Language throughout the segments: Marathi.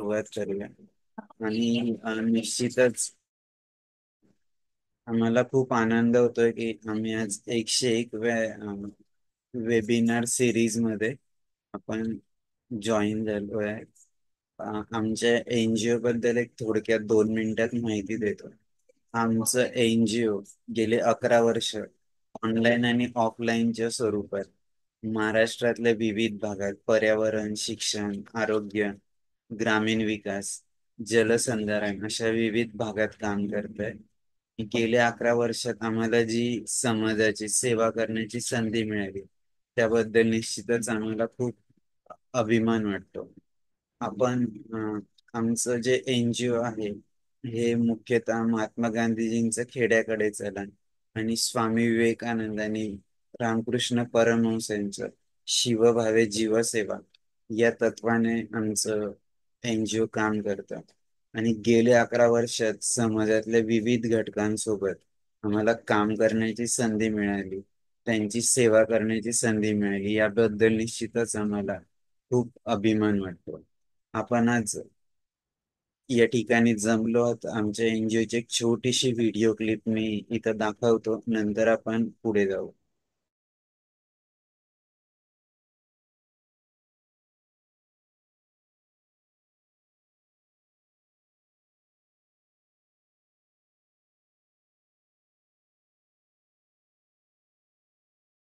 सुरुवात करूया. आणि निश्चितच आम्हाला खूप आनंद होतोय की आम्ही आज 101 वेबिनार सिरीज मध्ये आपण जॉईन झालोय. आमच्या एनजीओ बद्दल एक थोडक्यात 2 मिनिटात माहिती देतो. आमचं एनजीओ गेले 11 वर्ष ऑनलाईन आणि ऑफलाईनच्या स्वरूपात महाराष्ट्रातल्या विविध भागात पर्यावरण, शिक्षण, आरोग्य, ग्रामीण विकास, जलसंधारण अशा विविध भागात काम करत आहे. गेल्या 11 वर्षात आम्हाला जी समाजाची सेवा करण्याची संधी मिळाली त्याबद्दल निश्चितच आम्हाला खूप अभिमान वाटतो. आपण आमचं जे एनजीओ आहे हे मुख्यतः महात्मा गांधीजींचं खेड्याकडे चलन आणि स्वामी विवेकानंद आणि रामकृष्ण परमहंस यांचं शिवभावे जीवसेवा या तत्वाने आमचं एनजीओ काम करतं. आणि गेल्या 11 वर्षात समाजातल्या विविध घटकांसोबत आम्हाला काम करण्याची संधी मिळाली, त्यांची सेवा करण्याची संधी मिळाली, याबद्दल निश्चितच आम्हाला खूप अभिमान वाटतो. आपण आज या ठिकाणी जमलो आहोत. आमच्या एनजीओची एक छोटीशी व्हिडिओ क्लिप मी इथं दाखवतो, नंतर आपण पुढे जाऊ.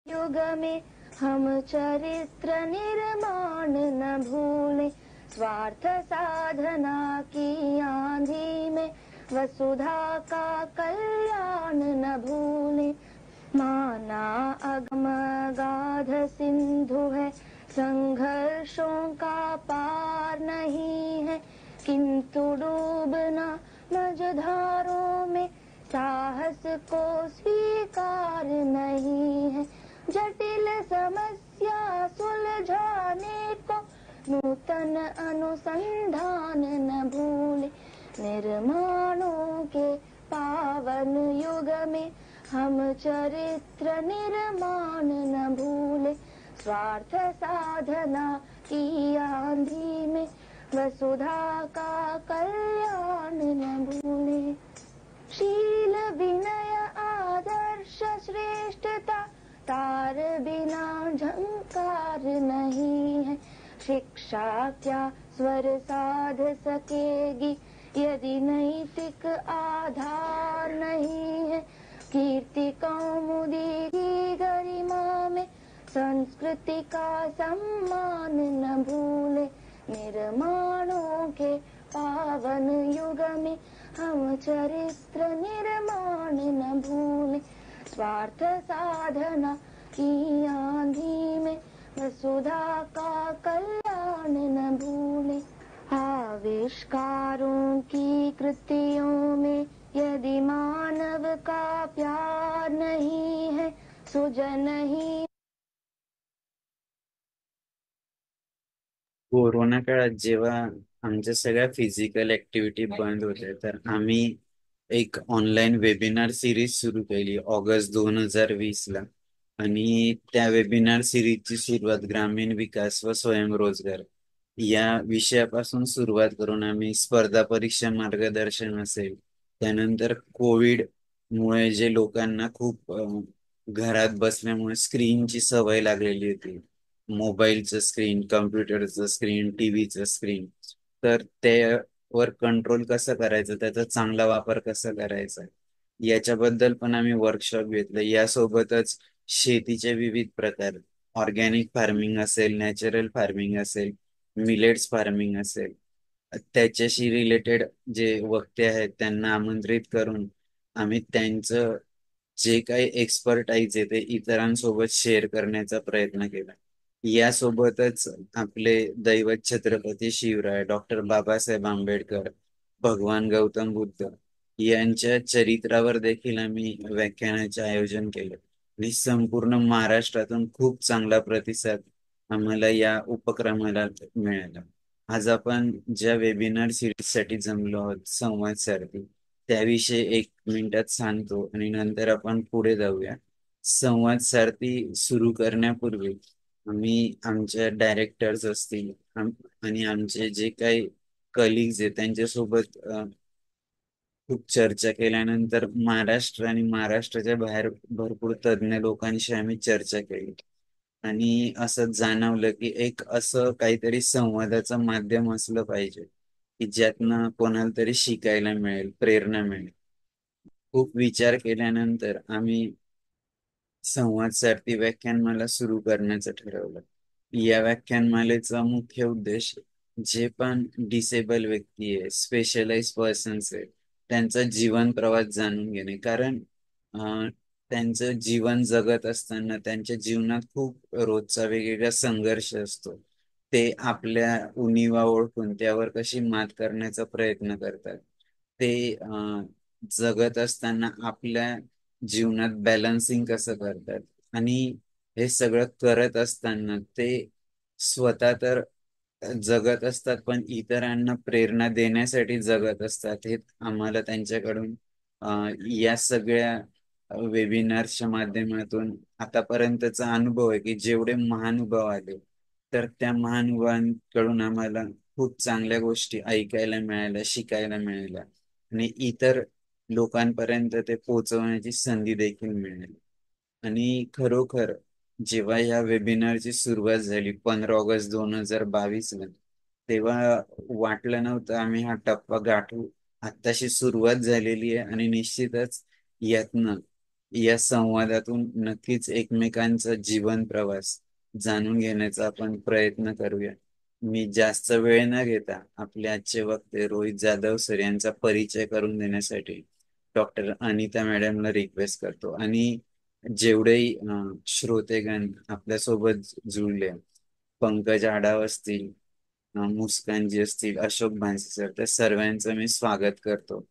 युग में हम चरित्र निर्माण न भूले, स्वार्थ साधना की आंधी में वसुधा का कल्याण न भूले। माना अगम गाध सिंधु है, संघर्षों का पार नहीं है, किंतु डूबना मझधारों में साहस को स्वीकार नहीं है। जटिल समस्या सुलझाने को नूतन अनुसंधान न भूले। निर्माणों के पावन युग में हम चरित्र निर्माण न भूले, स्वार्थ साधना की आंधी में वसुधा का कल्याण न भूले। शील विनय आदर्श श्रेष्ठता तार बिना झंकार नहीं है। शिक्षा क्या स्वर साध सकेगी यदि नैतिक आधार नहीं है। कीर्ति कौमुदी की गरिमा में संस्कृति का सम्मान न भूले। निर्माणों के पावन युग में हम चरित्र निर्माण न भूले, स्वार्थ साधना की आंधी में वसुधा का कल्याण न भूले। आविष्कारों की कृतियों में यदि मानव का प्यार नहीं है, सुजन ही। कोरोना काळात जेव्हा आमच्या सगळ्या फिजिकल ऍक्टिव्हिटी बंद होत्या तर आम्ही एक ऑनलाईन वेबिनार सिरीज सुरू केली ऑगस्ट 2020 ला. आणि त्या वेबिनार सिरीजची सुरुवात ग्रामीण विकास व स्वयंरोजगार या विषयापासून सुरुवात करून आम्ही स्पर्धा परीक्षा मार्गदर्शन असेल, त्यानंतर कोविड मुळे जे लोकांना खूप घरात बसल्यामुळे स्क्रीनची सवय लागलेली होती, मोबाईलचं स्क्रीन, कम्प्युटरचं स्क्रीन, टीव्हीचं स्क्रीन, तर त्यावर कंट्रोल कसं करायचं, त्याचा चांगला वापर कसा करायचा याच्याबद्दल पण आम्ही वर्कशॉप घेतलं. यासोबतच शेतीचे विविध प्रकार, ऑर्गॅनिक फार्मिंग असेल, नॅचरल फार्मिंग असेल, मिलेट्स फार्मिंग असेल, त्याच्याशी रिलेटेड जे वक्ते आहेत त्यांना आमंत्रित करून आम्ही त्यांचं जे काही एक्सपर्टाईज आहे ते इतरांसोबत शेअर करण्याचा प्रयत्न केला. यासोबतच आपले दैवत छत्रपती शिवराय, डॉक्टर बाबासाहेब आंबेडकर, भगवान गौतम बुद्ध यांच्या चरित्रावर देखील आम्ही व्याख्यानाचे आयोजन केले आणि संपूर्ण महाराष्ट्रातून खूप चांगला प्रतिसाद आम्हाला या उपक्रमाला मिळाला. आज आपण ज्या वेबिनार सिरीज साठी जमलो आहोत, संवाद सारथी, त्याविषयी 1 मिनिटात सांगतो आणि नंतर आपण पुढे जाऊया. संवाद सारथी सुरू करण्यापूर्वी आम्ही आमच्या डायरेक्टर्स असतील आणि आमचे जे काही कलिग्स आहेत त्यांच्यासोबत खूप चर्चा केल्यानंतर महाराष्ट्र आणि महाराष्ट्राच्या बाहेर भरपूर तज्ञ लोकांशी आम्ही चर्चा केली. आणि असं जाणवलं की एक असं काहीतरी संवादाचं माध्यम असलं पाहिजे की ज्यातनं कोणाला तरी शिकायला मिळेल, प्रेरणा मिळेल. खूप विचार केल्यानंतर आम्ही संवाद सारथी व्याख्यानमाला सुरू करण्याचं ठरवलं. या व्याख्यानमालेचा मुख्य उद्देश जे पण डिसेबल व्यक्ती आहे, स्पेशलाइज पर्सन्स आहे, त्यांचा जीवन प्रवास जाणून घेणे. कारण अं, त्यांचं जीवन जगत असताना त्यांच्या जीवनात खूप रोजचा वेगवेगळा संघर्ष असतो. ते आपल्या उणिवा ओळखून त्यावर कशी मात करण्याचा प्रयत्न करतात. ते जगत असताना आपल्या जीवनात बॅलन्सिंग कसं करतात. आणि हे सगळं करत असताना ते स्वतः तर जगत असतात पण इतरांना प्रेरणा देण्यासाठी जगत असतात. हे आम्हाला त्यांच्याकडून या सगळ्या वेबिनारच्या माध्यमातून आतापर्यंतचा अनुभव आहे की जेवढे महानुभाव आले तर त्या महानुभावांकडून आम्हाला खूप चांगल्या गोष्टी ऐकायला मिळाल्या, शिकायला मिळाल्या आणि इतर लोकांपर्यंत ते पोहोचवण्याची संधी देखील मिळाली. आणि खरोखर जेव्हा या वेबिनारची सुरुवात झाली 15 ऑगस्ट 2022 ला, तेव्हा वाटलं नव्हतं आम्ही हा टप्पा गाठू. आत्ताशी सुरुवात झालेली आहे आणि निश्चितच यातनं, या संवादातून नक्कीच एकमेकांचा जीवन प्रवास जाणून घेण्याचा आपण प्रयत्न करूया. मी जास्त वेळ न घेता आपले आजचे वक्ते रोहित जाधव सर यांचा परिचय करून देण्यासाठी डॉक्टर अनिता मॅडमला रिक्वेस्ट करतो. आणि जेवढेही श्रोतेगण आपल्यासोबत जुळले, पंकज आढाव असतील, मुस्कानजी असतील, अशोक भानसे सर, त्या सर्वांचं मी स्वागत करतो.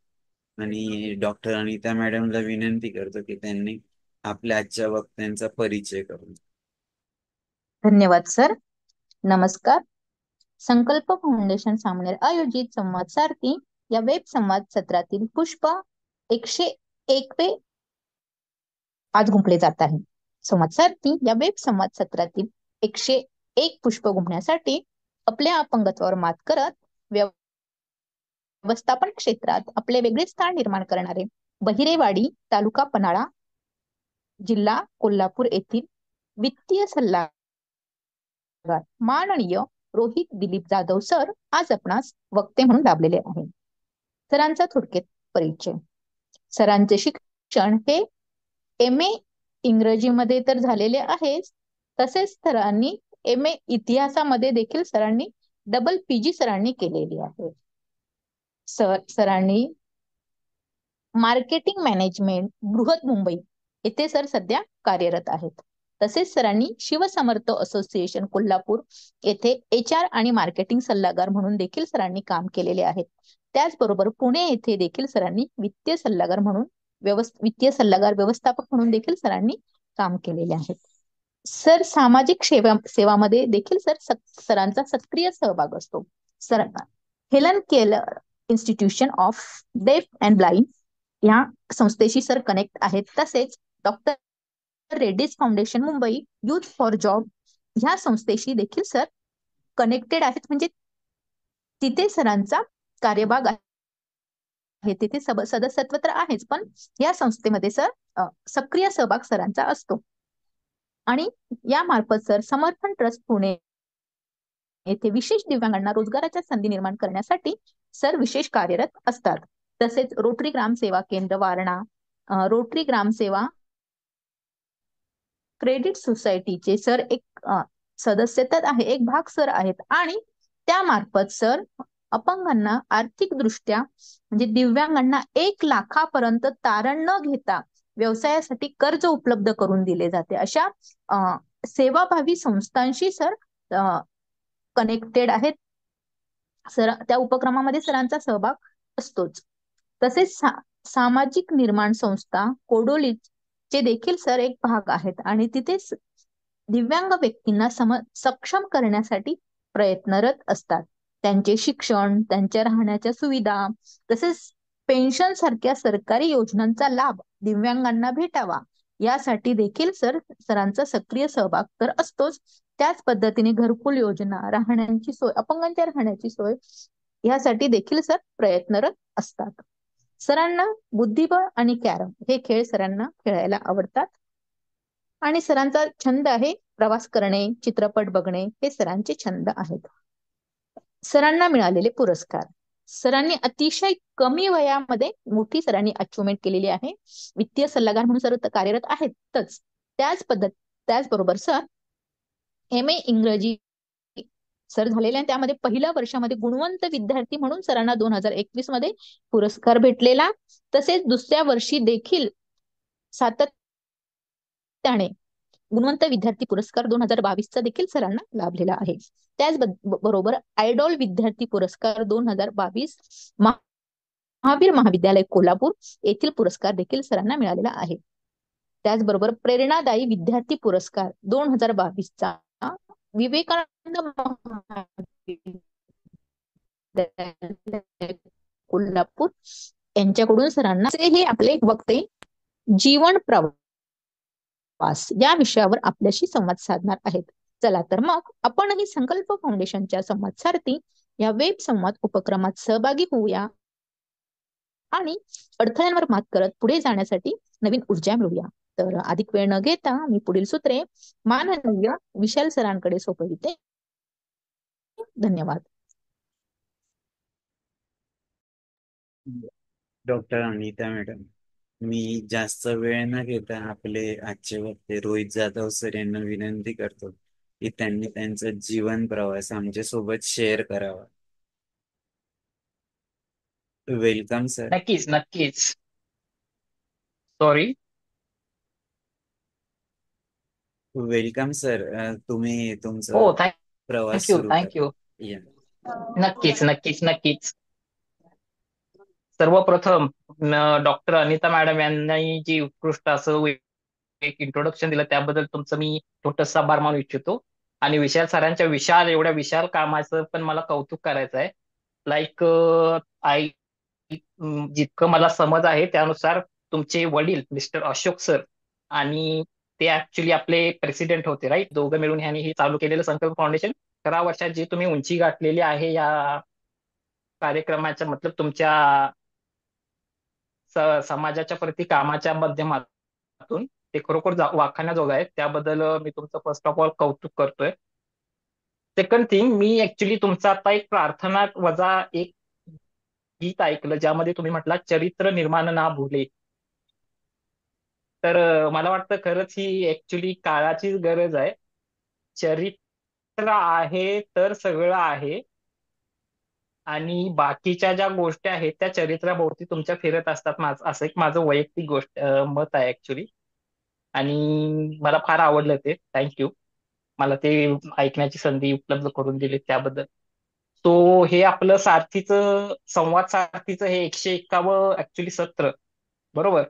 आणि डॉक्टर अनिता मॅडमला विनंती करतो की त्यांनी आपल्या आजच्या वक्त्यांचा परिचय करून. धन्यवाद सर. नमस्कार. संकल्प फाउंडेशन सामनेर आयोजित संवाद सारथी या वेब संवाद सत्रातील पुष्प 101 आज गुंफले जात आहे. संवाद सारथी या वेब संवाद सत्रातील 101 पुष्प गुंफण्यासाठी आपल्या अपंगत्वावर मात करत व्यवस्थापन क्षेत्रात आपले वेगळे स्थान निर्माण करणारे बहिरेवाडी, तालुका पन्हाळा, जिल्हा कोल्हापूर येथील वित्तीय सल्लागार माननीय रोहित दिलीप जाधव सर आज आपणास वक्ते म्हणून लाभलेले आहे. सरांचा थोडक्यात परिचय. सरांचे शिक्षण हे MA इंग्रजीमध्ये तर झालेले आहे, तसेच सरांनी MA इतिहासामध्ये देखील सरांनी डबल PG सरांनी केलेली आहे. सरांनी मार्केटिंग मॅनेजमेंट बृहत मुंबई येथे सर सध्या कार्यरत आहेत. तसेच सरांनी शिवसमर्थ असोसिएशन कोल्हापूर येथे HR आणि मार्केटिंग सल्लागार म्हणून देखील सरांनी काम केलेले आहेत. त्याचबरोबर पुणे येथे देखील सरांनी वित्तीय सल्लागार व्यवस्थापक म्हणून देखील सरांनी काम केलेले आहे. सर सामाजिक सेवामध्ये देखील सरांचा सक्रिय सहभाग असतो. Sir Helen Keller institution of डेफ अँड ब्लाइंड या संस्थेशी सर कनेक्ट आहेत. तसेच doctor Reddy's foundation Mumbai youth for job ह्या संस्थेशी देखील सर कनेक्टेड आहेत. म्हणजे तिथे सरांचा कार्यभाग आहे, तिथे सदस्यत्व तर आहेच, पण या संस्थेमध्ये सर सक्रिय सहभाग सरांचा असतो. आणि या मार्फत सर समर्थन ट्रस्ट पुणे येथे विशेष दिव्यांगांना रोजगाराच्या संधी निर्माण करण्यासाठी सर विशेष कार्यरत असतात. तसेच रोटरी ग्राम सेवा केंद्र वारणा, रोटरी ग्राम सेवा क्रेडिट सोसायटीचे सर एक सदस्य तर आहे, एक भाग सर आहेत. आणि त्या मार्फत सर अपंगांना आर्थिक दृष्ट्या म्हणजे दिव्यांगांना 1 लाखापर्यंत तारण न घेता व्यवसायासाठी कर्ज उपलब्ध करून दिले जाते. अशा सेवाभावी संस्थांशी सर कनेक्टेड आहेत. सर त्या उपक्रमामध्ये सरांचा सहभाग असतोच. तसेच सामाजिक निर्माण संस्था कोडोलीचे देखील सर एक भाग आहेत आणि तिथे दिव्यांग व्यक्तींना सक्षम करण्यासाठी प्रयत्नरत असतात. त्यांचे शिक्षण, त्यांच्या राहण्याच्या सुविधा, तसेच पेन्शन सारख्या सरकारी योजनांचा लाभ दिव्यांगांना भेटावा यासाठी देखील सरांचा सक्रिय सहभाग तर असतोच. त्याच पद्धतीने घरकुल योजना, राहण्याची सोय, अपंगांच्या राहण्याची सोय यासाठी देखील सर प्रयत्नरत असतात. सरांना बुद्धिबळ आणि कॅरम हे खेळ सरांना खेळायला आवडतात. आणि सरांचा छंद आहे प्रवास करणे, चित्रपट बघणे, हे सरांचे छंद आहेत. सरांना मिळालेले पुरस्कार. सरांनी अतिशय कमी वयामध्ये मोठी सरांनी अचिव्हमेंट केलेली आहे. वित्तीय सल्लागार म्हणून सर कार्यरत आहेतच. त्याचबरोबर सर MA इंग्रजी सर झालेले आहे. त्यामध्ये पहिल्या वर्षामध्ये गुणवंत विद्यार्थी म्हणून सरांना 2021 मध्ये पुरस्कार भेटलेला. तसेच दुसऱ्या वर्षी देखील सातत्याने गुणवंत विद्यार्थी पुरस्कार 2022 देखील सरांना लाभलेला आहे. त्याचबरोबर आयडॉल विद्यार्थी पुरस्कार 2022 महावीर महाविद्यालय कोल्हापूर येथील पुरस्कार देखील सरांना मिळालेला आहे. त्याचबरोबर प्रेरणादायी विद्यार्थी पुरस्कार 2022 विवेकानंद कोल्हापूर यांच्याकडून सरांना हे आपले वक्ते जीवन प्रवास या विषयावर आपल्याशी संवाद साधणार आहेत. चला तर मग आपणही संकल्प फाउंडेशनच्या संवाद सारथी या वेब संवाद उपक्रमात सहभागी होऊया आणि अडथळ्यांवर मात करत पुढे जाण्यासाठी नवीन ऊर्जा मिळूया. तर अधिक वेळ न घेता मी पुढील सूत्रे माननीय विशाल सरांकडे सोपविते. धन्यवाद. डॉक्टर अनिता मॅडम, मी जास्त वेळ न घेता आपले आजचे वक्ते रोहित जाधव सर यांना विनंती करतो की त्यांनी त्यांचा जीवन प्रवास आमच्या सोबत शेअर करावा. Welcome sir. नक्कीच नक्कीच. सॉरी. Welcome sir. तुम्ही तुमचा हो, प्रवास थँक्यू सुरू थँक्यू. करा. या. नक्कीच नक्कीच नक्कीच. सर्वप्रथम डॉक्टर अनिता मॅडम यांनी जी उत्कृष्ट असं एक इंट्रोडक्शन दिलं त्याबद्दल तुमचं मी छोटंसं आभार मानू इच्छितो. आणि विशाल सरांच्या एवढ्या विशाल कामाचं पण मला कौतुक करायचं आहे. लाईक आय जितकं मला समज आहे त्यानुसार तुमचे वडील मिस्टर अशोक सर आणि ते ऍक्च्युली आपले प्रेसिडेंट होते, राईट? दोघं मिळून ह्यांनी हे चालू केलेलं संकल्प फाउंडेशन 11 वर्षात जी तुम्ही उंची गाठलेली आहे या कार्यक्रमाच्या मतलब तुमच्या समाजाच्या प्रती कामाच्या माध्यमातून ते खरोखर वाखाणण्याजोगं आहे. त्याबद्दल मी तुमचं फर्स्ट ऑफ ऑल कौतुक करतोय. सेकंड थिंग, मी ऍक्च्युली तुमचा आता एक प्रार्थना वजा एक गीत ऐकलं ज्यामध्ये तुम्ही म्हटला चरित्र निर्माण ना भुले. तर मला वाटतं खरंच ही ऍक्च्युली काळाचीच गरज आहे. चरित्र आहे तर सगळं आहे आणि बाकीच्या ज्या गोष्टी आहेत त्या चरित्राभोवती तुमच्या फिरत असतात. असं एक माझं वैयक्तिक मत आहे ऍक्च्युली. आणि मला फार आवडलं ते. थँक्यू. मला ते ऐकण्याची संधी उपलब्ध करून दिली त्याबद्दल. सो हे आपलं संवाद सारथीचं हे 151 ऍक्च्युली सत्र, बरोबर?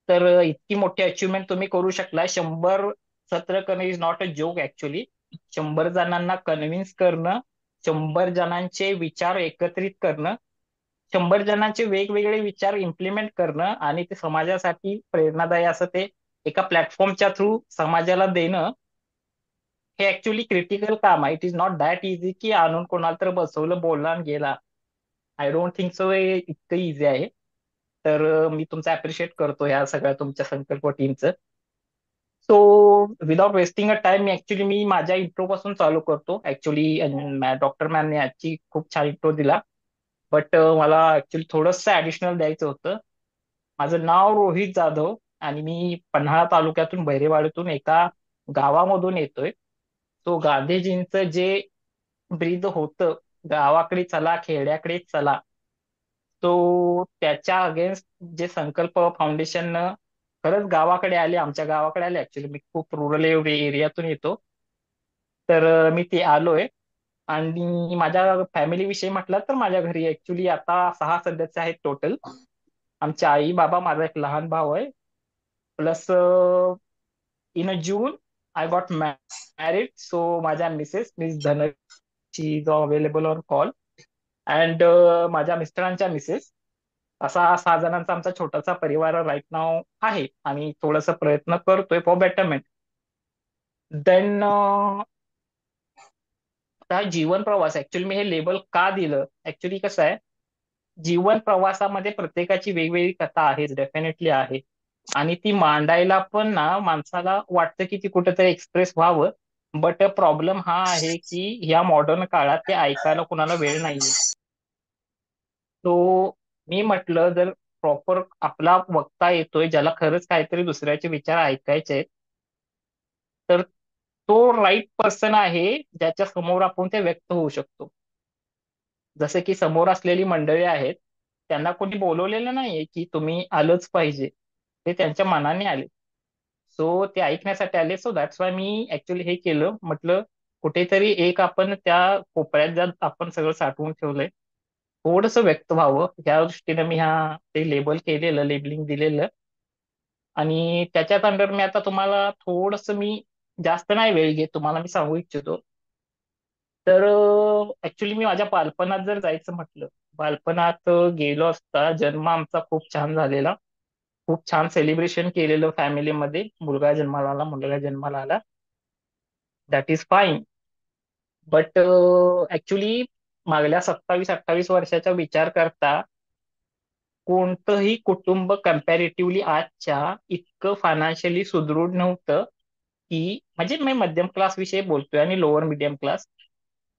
तर इतकी मोठी अचिव्हमेंट तुम्ही करू शकला. 100 सत्र करणं is not a joke actually. 100 जणांना कन्व्हिन्स करणं, 100 जणांचे विचार एकत्रित करणं, 100 जणांचे वेगवेगळे विचार इम्प्लिमेंट करणं आणि ते समाजासाठी प्रेरणादायी असं ते एका प्लॅटफॉर्मच्या थ्रू समाजाला देणं, हे ऍक्च्युली क्रिटिकल काम आहे. It is not that easy की आणून कोणाला तर बसवलं, बोलला आणि गेला. आय डोंट थिंक सो हे इतकं इझी आहे. तर मी तुमचं अप्रिशिएट करतो या सगळ्या तुमच्या संकल्प टीमचं. So without wasting a time मी माझ्या इंट्रो पासून चालू करतो. ऍक्च्युली डॉक्टर मॅमने आजची खूप छान इंट्रो दिला. बट मला ऍक्च्युली थोडंसं ऍडिशनल द्यायचं होतं. माझं नाव रोहित जाधव आणि मी पन्हाळा तालुक्यातून बहिरेवाडीतून एका गावामधून येतोय. तो गांधीजींचं जे ब्रीद होतं, गावाकडे चला खेड्याकडे चला, तो त्याच्या अगेन्स्ट जे संकल्प फाउंडेशन खरंच गावाकडे आले, आमच्या गावाकडे आले. ऍक्च्युली मी खूप रुरल एरियातून येतो. तर मी ते आलोय. आणि माझ्या फॅमिली विषयी म्हटलं तर माझ्या घरी ऍक्च्युली आता 6 सदस्य आहेत टोटल. आमचे आई बाबा, माझा एक लहान भाऊ आहे. Plus in a June I got married. So माझ्या miss Dhanashree is available on call. And माझ्या मिस्टरांच्या मिसेस. असा 6 जणांचा आमचा छोटासा परिवार राईट नाव आहे. आम्ही थोडासा प्रयत्न करतोय फॉर बेटरमेंट. देन आता जीवन प्रवास, ऍक्च्युली मी हे लेबल का दिलं, ऍक्च्युली कसं आहे, जीवन प्रवासामध्ये प्रत्येकाची वेगवेगळी कथा आहे, डेफिनेटली आहे. आणि ती मांडायला पण ना माणसाला वाटतं की ती कुठेतरी एक्सप्रेस व्हावं. बट प्रॉब्लेम हा आहे की ह्या मॉडर्न काळात ते ऐकायला कुणाला वेळ नाहीये. तो मी म्हटलं, जर प्रॉपर आपला वक्ता येतोय ज्याला खरंच काहीतरी दुसऱ्याचे विचार ऐकायचे आहेत, तर तो राईट पर्सन आहे ज्याच्या समोर आपण ते व्यक्त होऊ शकतो. जसं की समोर असलेली मंडळी आहेत, त्यांना कोणी बोलवलेलं नाहीये की तुम्ही आलंच पाहिजे, ते त्यांच्या मनाने आले. सो ते ऐकण्यासाठी आले. So that's why me actually हे केलं, म्हटलं कुठेतरी एक आपण त्या कोपऱ्यात ज्यात आपण सगळं साठवून ठेवलंय थोडस व्यक्त व्हावं, या दृष्टीने मी ते लेबल केलेलं, लेबलिंग दिलेलं. आणि त्याच्यात अंडर मी आता तुम्हाला थोडस मी जास्त नाही वेळ घेत, तुम्हाला मी सांगू इच्छितो. तर ऍक्च्युली मी माझ्या बालपणात जर जायचं म्हटलं, बालपणात गेलो असता, जन्म आमचा खूप छान झालेला, खूप छान सेलिब्रेशन केलेलं फॅमिलीमध्ये, मुलगा जन्माला आला, मुलगा जन्माला आला, that is fine. But actually मागल्या 27-28 वर्षाचा विचार करता कोणतंही कुटुंब कम्पॅरेटिव्हली आजच्या इतकं फायनान्शियली सुदृढ नव्हतं, की म्हणजे मी मध्यम क्लास विषयी बोलतोय आणि लोअर मिडियम क्लास,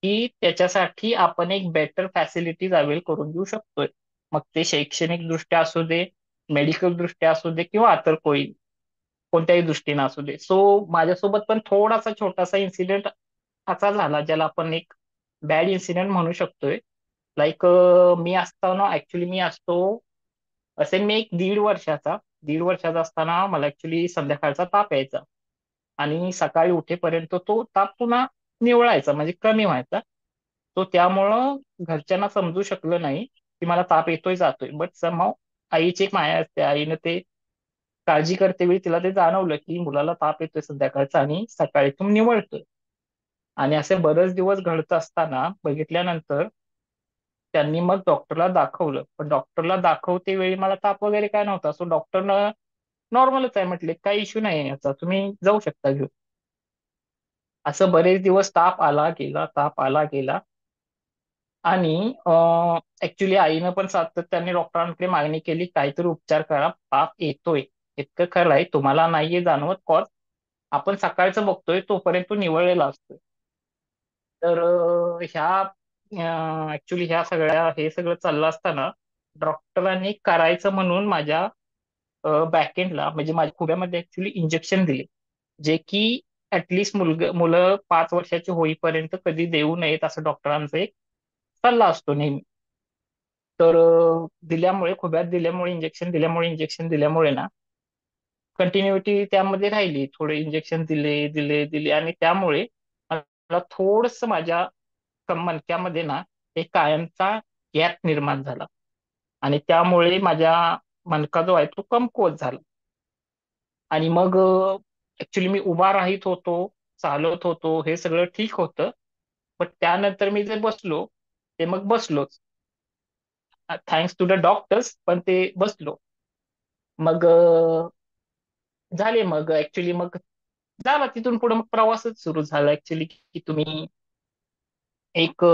की त्याच्यासाठी आपण एक बेटर फॅसिलिटीज अवेल करून देऊ शकतोय. मग ते शैक्षणिक दृष्ट्या असू दे, मेडिकल दृष्ट्या असू दे, किंवा इतर कोणत्याही दृष्टीने असू दे. सो माझ्यासोबत पण थोडासा छोटासा इन्सिडेंट असा झाला ज्याला आपण एक बॅड इन्सिडेंट म्हणू शकतोय. लाईक मी असताना, ऍक्च्युली मी असतो असेल मी एक दीड वर्षाचा असताना मला ऍक्च्युली संध्याकाळचा ताप यायचा. आणि सकाळी उठेपर्यंत तो ताप पुन्हा निवळायचा, म्हणजे कमी व्हायचा. तो त्यामुळं घरच्यांना समजू शकलं नाही की मला ताप येतोय जातोय. बट समहाऊ आईची एक माया असते, आईनं ते काळजी करते वेळी तिला ते जाणवलं की मुलाला ताप येतोय संध्याकाळचा आणि सकाळी तो निवळतोय. आणि असे बरेच दिवस घडत असताना बघितल्यानंतर त्यांनी मग डॉक्टरला दाखवलं, पण डॉक्टरला दाखवते वेळी मला ताप वगैरे काय नव्हता. सो डॉक्टरनं नॉर्मलच आहे म्हटले, काही इश्यू नाही याचा, तुम्ही जाऊ शकता घेऊन. असं बरेच दिवस ताप आला गेला, ताप आला गेला. आणि ऍक्च्युली आईनं पण सातत्याने डॉक्टरांकडे मागणी केली, काहीतरी उपचार करा, ताप येतोय, इतकं खरं आहे, तुम्हाला नाहीये जाणवत कॉज आपण सकाळचं बघतोय तोपर्यंत तो निवळलेला असतोय. तर ऍक्च्युली हे सगळं चाललं असताना डॉक्टरांनी करायचं म्हणून माझ्या बॅकएंडला, म्हणजे माझ्या खुब्यामध्ये ऍक्च्युली इंजेक्शन दिले, जे की ऍटलिस्ट मुलं 5 वर्षाची होईपर्यंत कधी देऊ नयेत असं डॉक्टरांचा एक सल्ला असतो नेहमी. तर दिल्यामुळे, खुब्यात दिल्यामुळे, इंजेक्शन दिल्यामुळे ना कंटिन्युटी त्यामध्ये राहिली. थोडे इंजेक्शन दिले दिले दिले आणि त्यामुळे मला थोडस माझ्या मणक्यामध्ये ना एक कायमचा गॅप निर्माण झाला. आणि त्यामुळे माझ्या मणका जो आहे तो कमकुवत झाला. आणि मग ऍक्च्युली मी उभा राहीत होतो, चालत होतो, हे सगळं ठीक होतं. पण त्यानंतर मी जे बसलो, ते मग बसलोच, थँक्स टू द डॉक्टर्स, पण ते बसलो. मग झाले, मग ऍक्च्युली मग झाला तिथून पुढे मग प्रवासच सुरू झाला ऍक्च्युली, की तुम्ही एक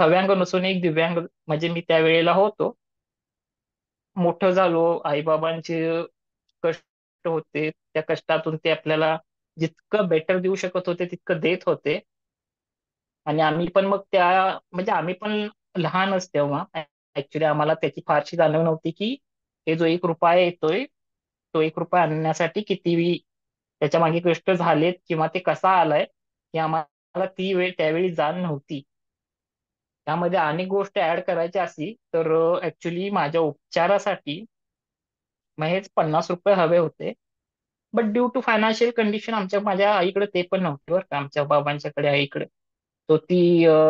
हव्यांग नसून एक दिव्यांग, म्हणजे मी त्यावेळेला होतो. मोठं झालो, आईबाबांचे कष्ट होते, त्या कष्टातून ते आपल्याला जितकं बेटर देऊ शकत होते तितकं देत होते. आणि आम्ही पण मग म्हणजे आम्ही पण लहानच तेव्हा, ऍक्च्युली आम्हाला त्याची फारशी जाणीव नव्हती की हे जो 1 रुपया येतोय, तो 1 रुपया आणण्यासाठी किती त्याच्या मागे कष्ट झालेत, किंवा ते कसा आलाय, ही आम्हाला ती वेळ त्यावेळी जाण नव्हती. त्यामध्ये अनेक गोष्टी ऍड करायच्या असली तर ऍक्च्युली माझ्या उपचारासाठी महेच 50 रुपये हवे होते. But due to financial condition माझ्या आईकडे ते पण नव्हते बरं का, आमच्या बाबांच्याकडे, आईकडे. तो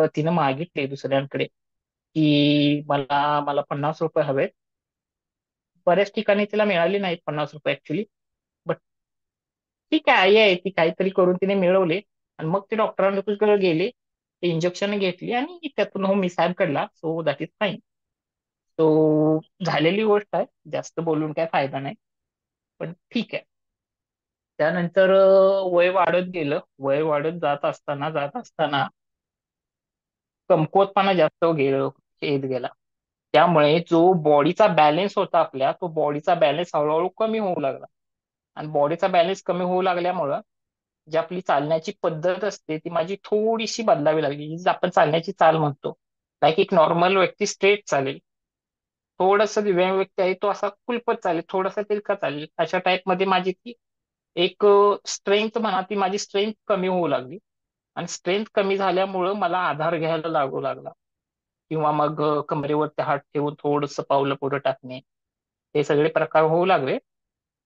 तिनं मागितले दुसऱ्यांकडे की मला मला 50 रुपये हवेत. बऱ्याच ठिकाणी तिला मिळाली नाहीत 50 रुपये ऍक्च्युली. बट ठीक आहे, आई आहे ती, काहीतरी करून तिने मिळवले. आणि मग ते डॉक्टरांकडे गेले, ते इंजेक्शन घेतली आणि त्यातून हो मिसहॅप घडला. So that is fine. तो झालेली गोष्ट आहे, जास्त बोलून काय फायदा नाही, पण ठीक आहे. त्यानंतर वय वाढत गेलं, वय वाढत जात असताना कमकुवतपणा जास्त येत गेला. त्यामुळे जो बॉडीचा बॅलन्स होता आपल्या, तो बॉडीचा बॅलन्स हळूहळू कमी होऊ लागला. आणि बॉडीचा बॅलन्स कमी होऊ लागल्यामुळं जी आपली चालण्याची पद्धत असते ती माझी थोडीशी बदलावी लागली. जी आपण चालण्याची चाल म्हणतो, लाईक एक नॉर्मल व्यक्ती स्ट्रेट चालेल, थोडस दिव्यांग व्यक्ती आहे तो असा कुलपत चालेल, थोडासा तिरका चालेल, अशा टाईप मध्ये माझी ती एक स्ट्रेंथ म्हणा, ती माझी स्ट्रेंथ कमी होऊ लागली. आणि स्ट्रेंथ कमी झाल्यामुळं मला आधार घ्यायला लागू लागला, किंवा मग कमरेवरती हात ठेवून थोडंसं पावलं पुढे टाकणे, हे सगळे प्रकार होऊ लागले.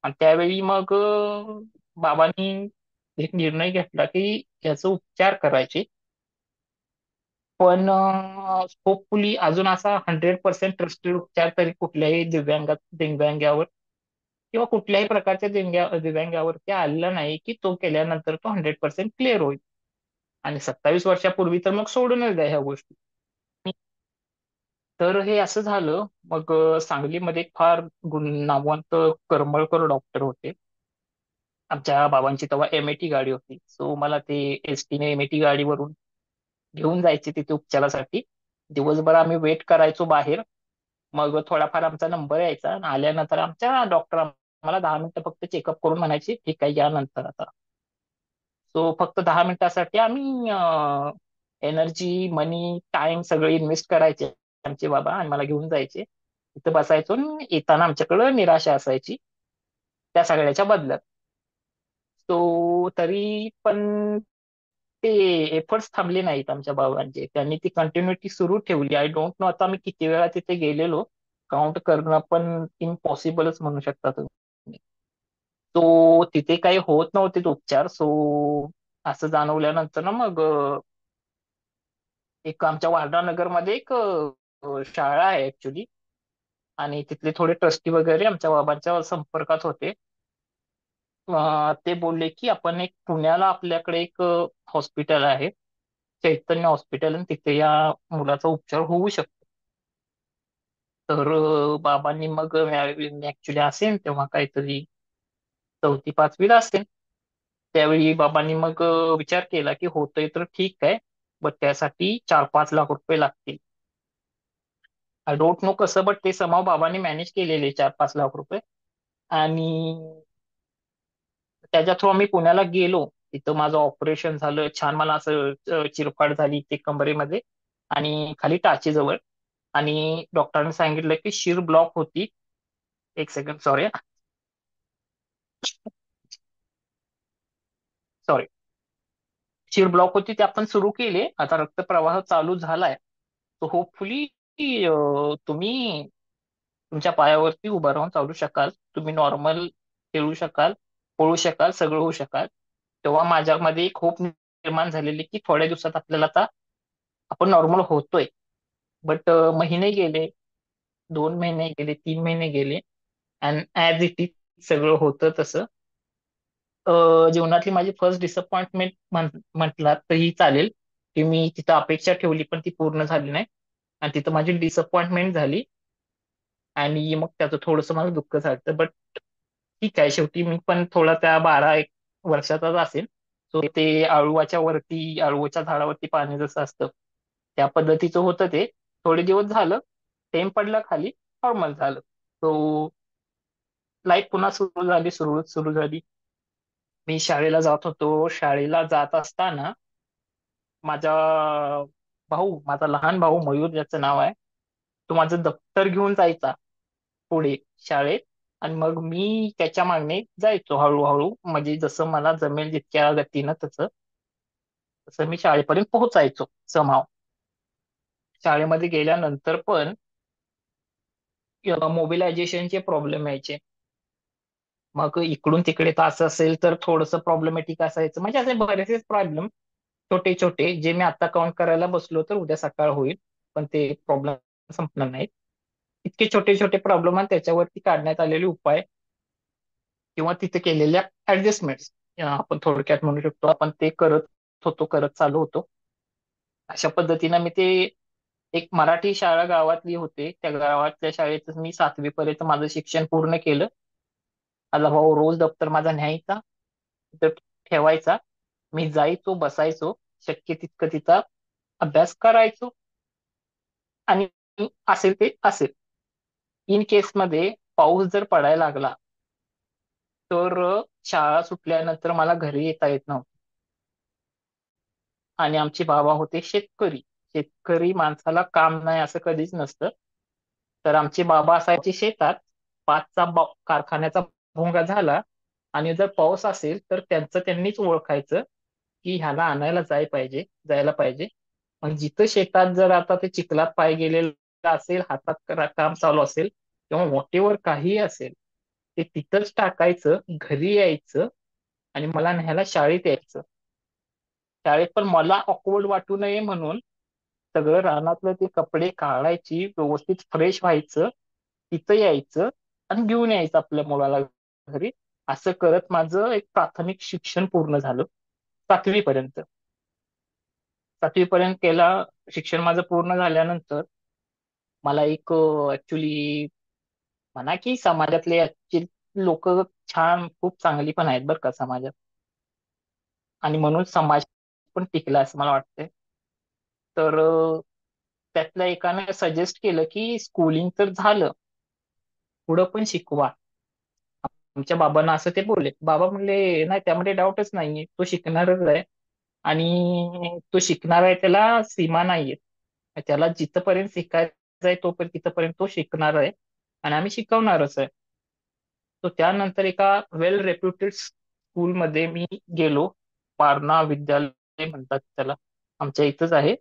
आणि त्यावेळी मग बाबांनी एक निर्णय घेतला की याचा उपचार करायचे. पण होपफुली अजून असा 100% ट्रस्टेड उपचार तरी कुठल्याही दिव्यांगावर किंवा कुठल्याही प्रकारच्या दिव्यांगावरती आलेला नाही की तो केल्यानंतर तो 100% क्लिअर होईल. आणि 27 वर्षापूर्वी तर मग सोडूनच द्या ह्या गोष्टी. तर हे असं झालं. मग सांगलीमध्ये एक फार नामवंत करमळकर डॉक्टर होते. आमच्या बाबांची तेव्हा एमएटी गाडी होती, सो मला ते एसटीने एमएटी गाडीवरून घेऊन जायचे तिथे उपचारासाठी. दिवसभर आम्ही वेट करायचो बाहेर. मग थोडाफार आमचा नंबर यायचा आणि आल्यानंतर आमच्या डॉक्टर आम्हाला 10 मिनिटं फक्त चेकअप करून म्हणायचे ठीक आहे या नंतर आता. सो फक्त 10 मिनिटासाठी आम्ही एनर्जी, मनी, टाइम सगळे इन्व्हेस्ट करायचे आमचे बाबा आणि मला घेऊन जायचे. तिथं बसायचो आणि येताना आमच्याकडं निराशा असायची त्या सगळ्याच्या बदल्यात. तो तरी पण ते एफर्ट्स थांबले नाहीत आमच्या बाबांचे. त्यांनी ती कंटिन्युटी सुरू ठेवली. आय डोंट नो आता मी किती वेळा तिथे गेलेलो, काउंट करणं पण इम्पॉसिबलच म्हणू शकता तुम्ही. तो तिथे काही होत नव्हते उपचार. सो असं जाणवल्यानंतर ना मग एक आमच्या वार्डा नगरमध्ये एक शाळा आहे ऍक्च्युली, आणि तिथले थोडे ट्रस्टी वगैरे आमच्या बाबांच्या संपर्कात होते. ते बोलले की आपण एक पुण्याला आपल्याकडे एक हॉस्पिटल आहे, चैतन्य हॉस्पिटल, आणि तिथे या मुलाचा उपचार होऊ शकतो. तर बाबांनी मग मी ऍक्च्युली असेल तेव्हा काहीतरी 4वी 5वीला असेल, त्यावेळी बाबांनी मग विचार केला की होतंय तर ठीक आहे, बट त्यासाठी 4-5 लाख रुपये लागतील. आय डोंट नो कसं, बट ते समाव बाबांनी मॅनेज केलेले 4-5 लाख रुपये. आणि त्याच्या थ्रू आम्ही पुण्याला गेलो. तिथं माझं ऑपरेशन झालं छान. मला असं चिरफाड झाली ते कमरेमध्ये आणि खाली टाचेजवळ. आणि डॉक्टरांनी सांगितलं की शिर ब्लॉक होती. एक सेकंड, सॉरी सॉरी, शिर ब्लॉक होती, ते आपण सुरू केले. आता रक्तप्रवाह चालू झालाय. तो होपफुली तुम्ही तुमच्या पायावरती उभं राहून चालू शकाल, तुम्ही नॉर्मल खेळू शकाल, पळू शकाल, सगळं होऊ शकाल. तेव्हा माझ्यामध्ये एक होप निर्माण झालेली की थोड्या दिवसात आपल्याला आता आपण नॉर्मल होतोय. बट महिने गेले, 2 महिने गेले, 3 महिने गेले, अँड ऍज इट इज सगळं होतं तसं. जीवनातली माझी फर्स्ट डिसअपॉइंटमेंट म्हटलात तरी चालेल, की मी तिथं अपेक्षा ठेवली पण ती पूर्ण झाली नाही, आणि तिथं माझी डिसअपॉइंटमेंट झाली. आणि मग त्याचं थोडंसं मला दुःख झालं. बट ठीक आहे, शेवटी मी पण थोडा त्या 12-1 वर्षाचाच असेल. सो ते आळूच्या झाडावरती पाणी जसं असतं त्या पद्धतीचं होतं ते. थोडे दिवस झालं, टेम पडला खाली, नॉर्मल झालं. सो लाईफ पुन्हा सुरू झाली. मी शाळेला जात होतो. शाळेला जात असताना माझा माझा लहान भाऊ मयूर ज्याचं नाव आहे, तो माझं दप्तर घेऊन जायचा पुढे शाळेत. आणि मग मी त्याच्या मागणे जायचो हळूहळू, म्हणजे जसं मला जमेल जितक्या गतीनं तसं तसं मी शाळेपर्यंत पोहोचायचो समाव. शाळेमध्ये गेल्यानंतर पण मोबिलायझेशनचे प्रॉब्लेम यायचे. मग इकडून तिकडे तास असेल तर थोडंसं प्रॉब्लेमॅटिक असायचं. म्हणजे असे बरेचसे प्रॉब्लेम छोटे छोटे, जे मी आता काउंट करायला बसलो तर उद्या सकाळ होईल, पण ते प्रॉब्लेम संपणार नाहीत. इतके छोटे छोटे प्रॉब्लेम आणि त्याच्यावरती काढण्यात आलेले उपाय किंवा तिथे केलेल्या ऍडजस्टमेंट्स, आपण थोडक्यात म्हणू शकतो, आपण ते करत चालू होतो. अशा पद्धतीनं मी ते एक मराठी शाळा गावातली होते, त्या गावातल्या शाळेत मी 7वी पर्यंत माझं शिक्षण पूर्ण केलं. माझा भाऊ रोज दप्तर माझा न्यायचा, तिथं ठेवायचा. मी जायचो, बसायचो, शक्य तितकं तिथं अभ्यास करायचो आणि असेल ते असेल. इन केस मध्ये पाऊस जर पडायला लागला तर शाळा सुटल्यानंतर मला घरी येता येत नव्हतं. आणि आमचे बाबा होते शेतकरी. शेतकरी माणसाला काम नाही असं कधीच नसतं. तर आमचे बाबा असायचे शेतात. पाचचा कारखान्याचा भोंगा झाला आणि जर पाऊस असेल तर त्यांचं त्यांनीच ओळखायचं की ह्याला आणायला जायला पाहिजे. मग जिथं शेतात जर आता ते चिखलात पाय गेलेला असेल, हातात काम चालू असेल किंवा वॉटेवर काही असेल, ते तिथंच टाकायचं, घरी यायचं आणि मला न्यायला शाळेत यायचं. शाळेत पण मला ऑकवर्ड वाटू नये म्हणून सगळं रानातलं ते कपडे काढायची, व्यवस्थित फ्रेश व्हायचं, तिथं यायचं आणि घेऊन यायचं आपल्या मुलाला घरी. असं करत माझं एक प्राथमिक शिक्षण पूर्ण झालं 7वी पर्यंत. 7वी पर्यंत केला. शिक्षण माझं पूर्ण झाल्यानंतर मला एक ऍक्च्युली म्हणा की समाजातले लोक छान खूप चांगली पण आहेत बरं का समाजात. आणि म्हणून समाज पण टिकला असं मला वाटतंय. तर त्यातल्या एकाने सजेस्ट केलं की स्कूलिंग तर झालं, पुढं पण शिकवा. आमच्या बाबांना असं ते बोलले. बाबा म्हणले नाही, त्यामध्ये डाऊटच नाहीये, तो शिकणारच आहे. आणि तो शिकणार आहे, त्याला सीमा नाहीये. त्याला जिथपर्यंत शिकायचं आहे तोपर्यंत तिथपर्यंत तो शिकणार आहे आणि आम्ही शिकवणारच आहे. तो त्यानंतर एका वेल रेप्युटेड स्कूलमध्ये मी गेलो. पारणा विद्यालय म्हणतात त्याला, आमच्या इथंच आहे.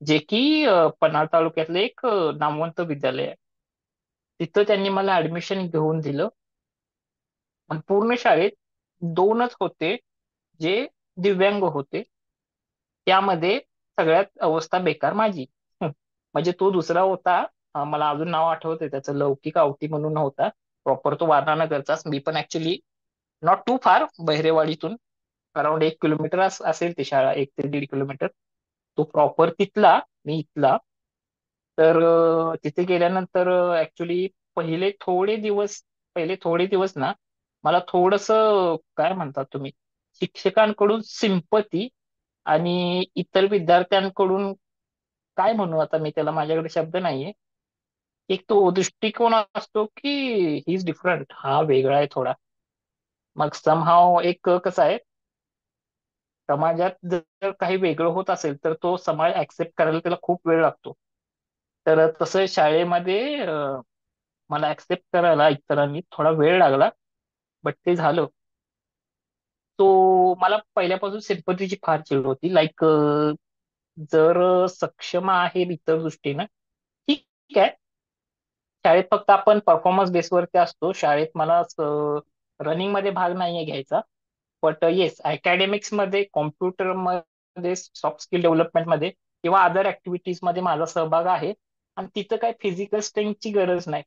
जे की पन्हाळ तालुक्यातलं एक नामवंत विद्यालय आहे. तिथं त्यांनी मला ऍडमिशन घेऊन दिलं. आणि पूर्ण शाळेत 2च होते जे दिव्यांग होते. त्यामध्ये सगळ्यात अवस्था बेकार माझी. म्हणजे तो दुसरा होता, मला अजून नाव आठवतंय त्याचं, लौकिक आवटी म्हणून होता. प्रॉपर तो वारणानगरचाच. मी पण ऍक्च्युली नॉट टू फार, बहिरेवाडीतून अराउंड 1 किलोमीटर असेल ती शाळा, 1 ते 1.5 किलोमीटर. तो प्रॉपर तिथला, मी इथला. तर तिथे गेल्यानंतर ऍक्च्युली पहिले पहिले थोडे दिवस ना, मला थोडस काय म्हणतात तुम्ही, शिक्षकांकडून सिंपती आणि इतर विद्यार्थ्यांकडून काय म्हणू आता मी त्याला, माझ्याकडे शब्द नाहीये. एक तो दृष्टिकोन असतो की ही इज डिफरंट, हा वेगळा आहे थोडा. मग समहाव एक कसं आहे, समाजात जर काही वेगळं होत असेल तर तो समाज ऍक्सेप्ट करायला त्याला खूप वेळ लागतो. तर तसं शाळेमध्ये मला ऍक्सेप्ट करायला इतरांनी थोडा वेळ लागला. बट ते झालं. तो मला पहिल्यापासून सिंपतीची फार चिड होती. लाईक जर सक्षम आहे इतर दृष्टीनं, ठीक आहे. शाळेत फक्त आपण परफॉर्मन्स बेसवरती असतो. शाळेत मला रनिंग मध्ये भाग नाहीये घ्यायचा. बट येस, अकॅडमिक्स मध्ये, कॉम्प्युटर मध्ये, सॉफ्ट स्किल डेव्हलपमेंट मध्ये किंवा अदर ऍक्टिव्हिटीज मध्ये माझा सहभाग आहे. आणि तिथं काही फिजिकल स्ट्रेंथची गरज नाही.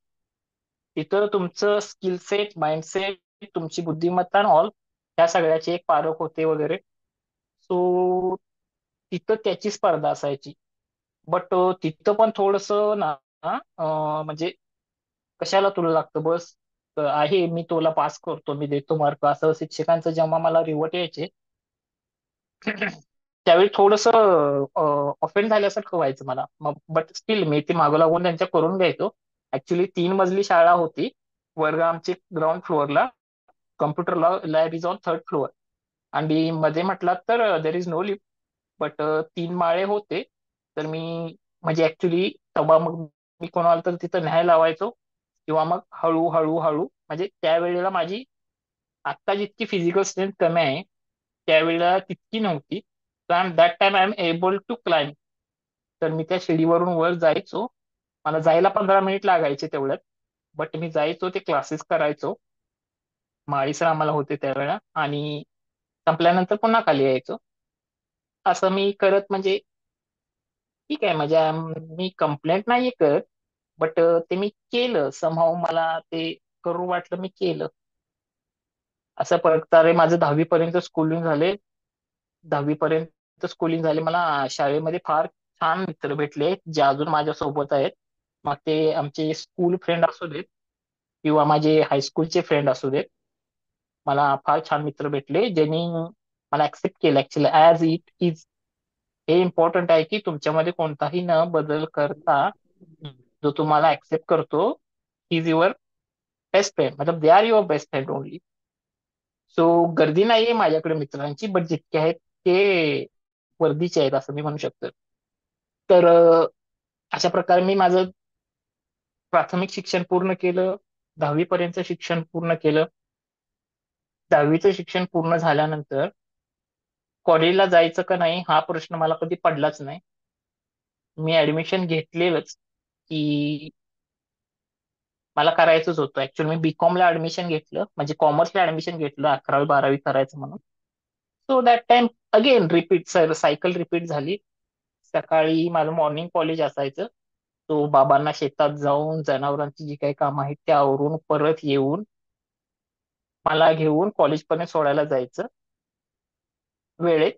तिथं तुमचं स्किल सेट, माइंडसेट, तुमची बुद्धिमत्ता ऑल त्या सगळ्याची एक पारख होते वगैरे. सो तिथं त्याची स्पर्धा असायची. बट तिथं पण थोडस ना, म्हणजे कशाला तुला लागतं बस, आहे मी तुला पास करतो, मी देतो मार्क, असं शिक्षकांचं जेव्हा मला रिवट यायचे त्यावेळी थोडस ऑफेंड झाल्यासारखं व्हायचं मला. मग बट स्टील मी ते मागं लागून त्यांच्या करून घ्यायचो. ऍक्च्युली 3 मजली शाळा होती. वर्ग आमचे ग्राउंड फ्लोअरला, computer lab is on 3rd floor. आणि मध्ये म्हटलात तर there is no lift. But 3 माळे होते. तर मी म्हणजे ऍक्च्युली तेव्हा मग मी कोणाला तर तिथं न्यायला लावायचो किंवा मग हळू हळू म्हणजे त्यावेळेला माझी आत्ता जितकी फिजिकल स्ट्रेंथ कमी आहे त्यावेळेला तितकी नव्हती. तर that time I am able to climb. तर मी त्या शिडीवरून वर जायचो. मला जायला 15 मिनिट लागायचे तेवढ्यात. बट मी जायचो, ते क्लासेस करायचो. माळी सर आम्हाला होते त्यावेळेला. आणि संपल्यानंतर पुन्हा खाली यायचो. असं मी करत म्हणजे ठीक आहे, म्हणजे मी कंप्लेंट नाही करत. बट ते मी केलं, समहाव मला ते करू वाटलं, मी केलं. असं प्रकारे माझं 10वी पर्यंत स्कूलिंग झाले. 10वी पर्यंत स्कूलिंग झाले. मला शाळेमध्ये फार छान मित्र भेटले जे अजून माझ्या सोबत आहेत. मग ते आमचे स्कूल फ्रेंड असू देत किंवा माझे हायस्कूलचे फ्रेंड असू देत. मला फार छान मित्र भेटले ज्यांनी मला ऍक्सेप्ट केलं ऍक्च्युली ऍज इट इज. हे इम्पॉर्टंट आहे की तुमच्यामध्ये कोणताही न बदल करता जो तुम्हाला ऍक्सेप्ट करतो इज युअर बेस्ट फ्रेंड, मतलब they are your best friend only. So गर्दी नाहीये माझ्याकडे मित्रांची, बट जितके आहेत ते वर्दीचे आहेत असं मी म्हणू शकतो. तर अशा प्रकारे मी माझं प्राथमिक शिक्षण पूर्ण केलं, 10वी पर्यंत शिक्षण पूर्ण केलं. 10वीचं शिक्षण पूर्ण झाल्यानंतर कॉलेजला जायचं का नाही हा प्रश्न मला कधी पडलाच नाही. मी ऍडमिशन घेतलेलंच की मला करायचंच होतं. ऍक्च्युअली मी बीकॉम ला ऍडमिशन घेतलं, म्हणजे कॉमर्सला ऍडमिशन घेतलं 11वी 12वी करायचं म्हणून. So that time again repeat cycle repeat झाली. सकाळी माझं मॉर्निंग कॉलेज असायचं. तो बाबांना शेतात जाऊन जनावरांची जी काही कामं आहेत ते आवरून परत येऊन मला घेऊन कॉलेजपर्यंत सोडायला जायचं वेळेत.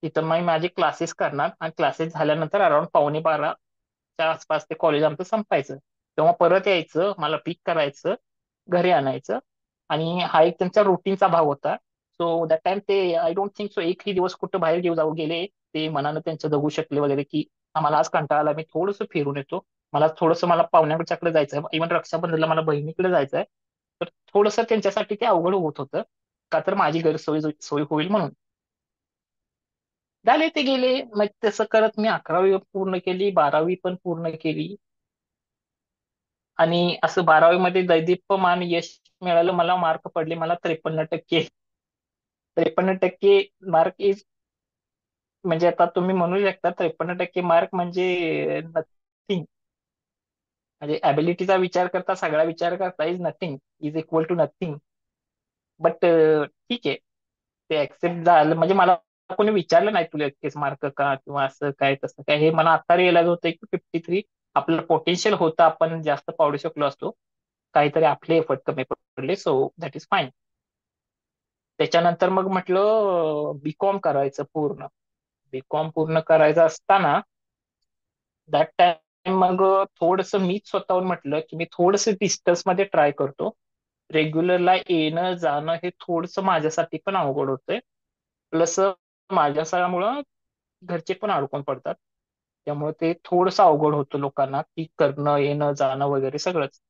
तिथं मग माझे क्लासेस करणार आणि क्लासेस झाल्यानंतर अराउंड 11:15च्या आसपास ते कॉलेज आमचं संपायचं. तेव्हा परत यायचं, मला पिक करायचं, घरी आणायचं. आणि हा एक त्यांचा रुटीनचा भाग होता. सो दॅट टाइम ते आय डोंट थिंक सो एकही दिवस कुठं बाहेर घेऊ जाऊ गेले ते मनानं त्यांचं जगू शकले वगैरे, की आम्हाला आज कंटाळा आला, मी थोडंसं फिरून येतो, मला पाहुण्याच्याकडे जायचंय, इव्हन रक्षाबंधनला मला बहिणीकडे जायचंय. तर थोडंसं त्यांच्यासाठी ते अवघड होत होतं, का तर माझी गैरसोय सोय होईल म्हणून. झाले ते गेले. मग तसं करत मी 11वी पूर्ण केली, 12वी पण पूर्ण केली. आणि असं 12वी मध्ये दैदिप्यमान यश मिळालं. मला मार्क पडले, मला 53%. 53% मार्क इज, म्हणजे आता तुम्ही म्हणू शकता 53% मार्क म्हणजे नथिंग. म्हणजे ॲबिलिटीचा विचार करता, सगळा विचार करता is nothing, is equal to nothing. But ठीक आहे, ते ऍक्सेप्ट झालं. म्हणजे मला कोणी विचारलं नाही तुला इतकेच मार्क का किंवा असं काय तसं काय, हे मला आता रिअलाइज होतं की 53 आपलं पोटेन्शियल होतं, आपण जास्त पावडू शकलो असतो, काहीतरी आपले एफर्ट कमी पडले. So that is fine. त्याच्यानंतर मग म्हटलं बीकॉम करायचं पूर्ण. बीकॉम पूर्ण करायचं असताना दॅट टाइम मग थोडंसं मीच स्वतःहून म्हटलं की मी थोडंसं डिस्टन्स मध्ये ट्राय करतो. रेग्युलरला येणं जाणं हे थोडंसं माझ्यासाठी पण अवघड होतंय. प्लस माझ्या सणामुळं घरचे पण अडकून पडतात, त्यामुळे ते थोडंसं अवघड होतं लोकांना की करणं येणं जाणं वगैरे सगळंच.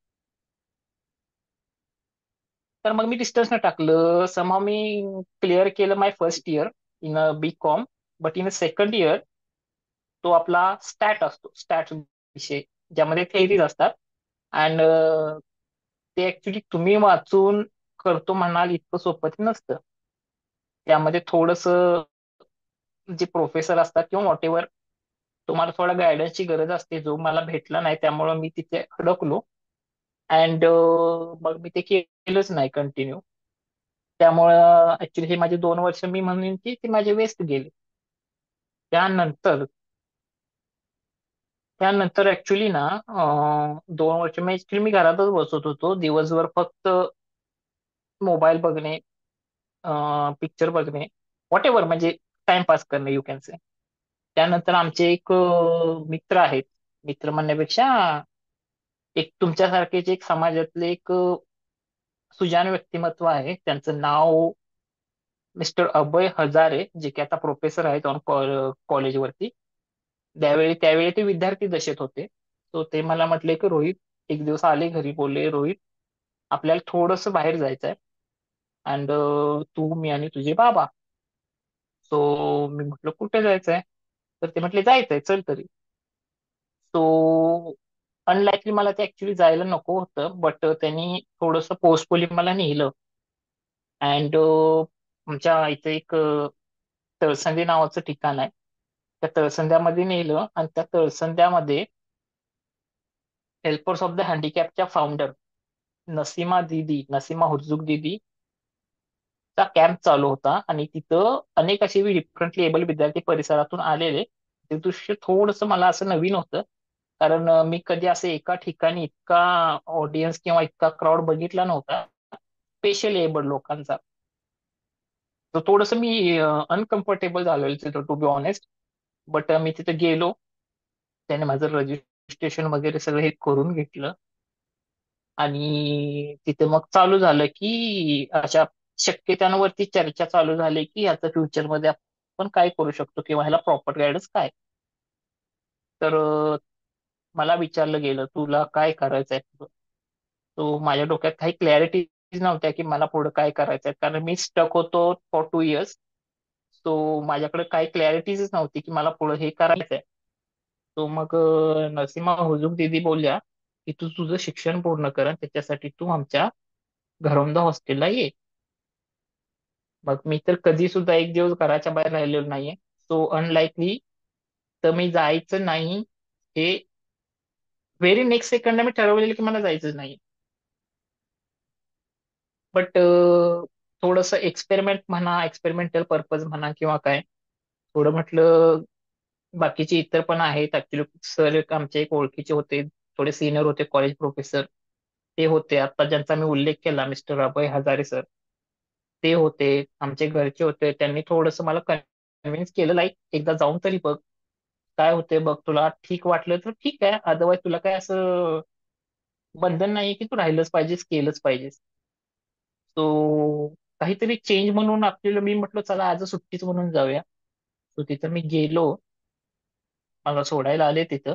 तर मग मी डिस्टन्स न टाकलं. समहा मी क्लिअर केलं my first year in a B com. But in a second year तो आपला स्टॅट असतो, स्टॅट विषय ज्यामध्ये थेअरीज असतात. अँड ते ऍक्च्युली तुम्ही वाचून करतो म्हणाल इतकं सोपं ते नसतं. त्यामध्ये थोडंसं जे प्रोफेसर असतात किंवा व्हॉट एव्हर, तुम्हाला थोडा गायडन्सची गरज असते, जो मला भेटला नाही, त्यामुळं मी तिथे अडकलो. अँड मग मी ते केलंच नाही कंटिन्यू. त्यामुळं ऍक्च्युली हे माझे 2 वर्ष मी म्हणेन की ते माझे वेस्ट गेले. त्यानंतर त्यानंतर ऍक्च्युली ना 2 वर्ष मी ऍक्च्युली मी घरातच बसत होतो दिवसभर, फक्त मोबाईल बघणे, पिक्चर बघणे, व्हॉट एव्हर, म्हणजे टाइमपास करणे यू कॅन से. त्यानंतर आमचे एक मित्र आहेत, मित्र म्हणण्यापेक्षा एक तुमच्यासारखेच एक समाजातले एक सुजाण व्यक्तिमत्व आहे. त्यांचं नाव मिस्टर अभय हजारे, जे की आता प्रोफेसर आहेत ऑन कॉलेजवरती. त्यावेळी ते विद्यार्थी दशेत होते. सो ते मला म्हटले की रोहित, एक दिवस आले घरी, बोलले रोहित आपल्याला थोडंसं बाहेर जायचंय, अँड तू मी आणि तुझे बाबा. सो मी म्हटलं कुठे जायचंय, तर ते म्हटले जायचंय चल तरी. सो अनलाईकली मला ते ऍक्च्युली जायला नको होतं, बट त्यांनी थोडंसं फोर्सफुली मला नेलं. अँड आमच्या इथे एक तळसंदी नावाचं ठिकाण आहे, त्या तळसंद्यामध्ये नेलं. आणि त्या तळसंद्यामध्ये हेल्पर्स ऑफ द हँडिकॅपच्या फाउंडर नसीमा हुर्जुक दिदी चा कॅम्प चालू होता. आणि तिथं अनेक असे डिफरंटली एबल विद्यार्थी परिसरातून आलेले. ते दृश्य थोडंसं मला असं नवीन होतं, कारण मी कधी असं एका ठिकाणी इतका ऑडियन्स किंवा इतका क्राऊड बघितला नव्हता, स्पेशली एबल लोकांचा. तर थोडंसं मी अनकम्फर्टेबल झालेलो तिथं, टू बी ऑनेस्ट. बट मी तिथे गेलो, त्याने माझं रजिस्ट्रेशन वगैरे सगळं हे करून घेतलं. आणि तिथे मग चालू झालं की अशा शक्यतांवरती चर्चा चालू झाली की याचं फ्युचरमध्ये आपण काय करू शकतो किंवा ह्याला प्रॉपर गायडन्स काय. तर मला विचारलं गेलं तुला काय करायचंय पुढं. तो माझ्या डोक्यात काही क्लॅरिटी नव्हत्या की मला पुढे काय करायचंय, कारण मी स्टक होतो फॉर 2 इयर्स. सो माझ्याकडे काही क्लॅरिटीच नव्हती की मला पुढे हे करायचंय. तो मग नसीमा हुजूर दीदी बोलल्या की तू तुझं शिक्षण पूर्ण कर आणि त्याच्यासाठी तू आमच्या घरौंदा हॉस्टेलला ये. मग मी तर कधी सुद्धा एक दिवस घराच्या बाहेर राहिलेलो नाहीये. सो अनलाइकली तर मी जायचं नाही हे व्हेरी नेक्स्ट सेकंडला मी ठरवलेलं की मला जायचंच नाही. बट थोडंसं एक्सपेरिमेंट म्हणा, एक्सपेरिमेंटल पर्पज म्हणा किंवा काय, थोडं म्हटलं बाकीचे इतर पण आहेत. ऍक्च्युली सर आमचे एक ओळखीचे होते, थोडे सिनियर होते, कॉलेज प्रोफेसर ते होते. आता ज्यांचा मी उल्लेख केला मिस्टर अभय हजारे सर, ते होते. आमचे घरचे होते. त्यांनी थोडंसं मला कन्व्हिन्स केलं, लाईक एकदा जाऊन तरी बघ काय होते बघ, तुला ठीक वाटलं तर ठीक आहे, अदरवाईज तुला काय असं बंधन नाहीये की तू राहिलंच पाहिजेस, केलंच पाहिजेस. सो काहीतरी चेंज म्हणून आपल्याला मी म्हटलं चला आज सुट्टीच म्हणून जाऊया. सो तिथं मी गेलो, मला सोडायला आले तिथं.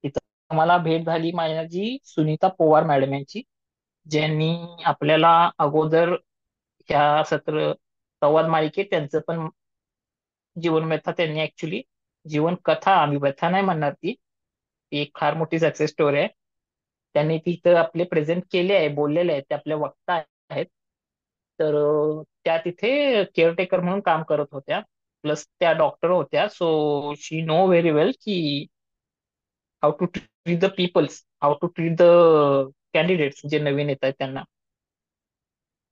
तिथं मला भेट झाली माझी सुनीता पवार मॅडम यांची, ज्यांनी आपल्याला अगोदर ह्या सत्र संवाद मालिकेत त्यांचं पण जीवनव्यथा त्यांनी ऍक्च्युली जीवन कथा, आम्ही व्यथा नाही म्हणणार ती एक फार मोठी सक्सेस स्टोरी आहे. त्यांनी तिथं आपले प्रेझेंट केले आहे, बोललेले आहेत, ते आपल्या वक्ता आहेत. तर त्या तिथे केअरटेकर म्हणून काम करत होत्या, प्लस त्या डॉक्टर होत्या. So she know very well की how to treat the peoples, how to treat the candidates जे नवीन येत आहेत त्यांना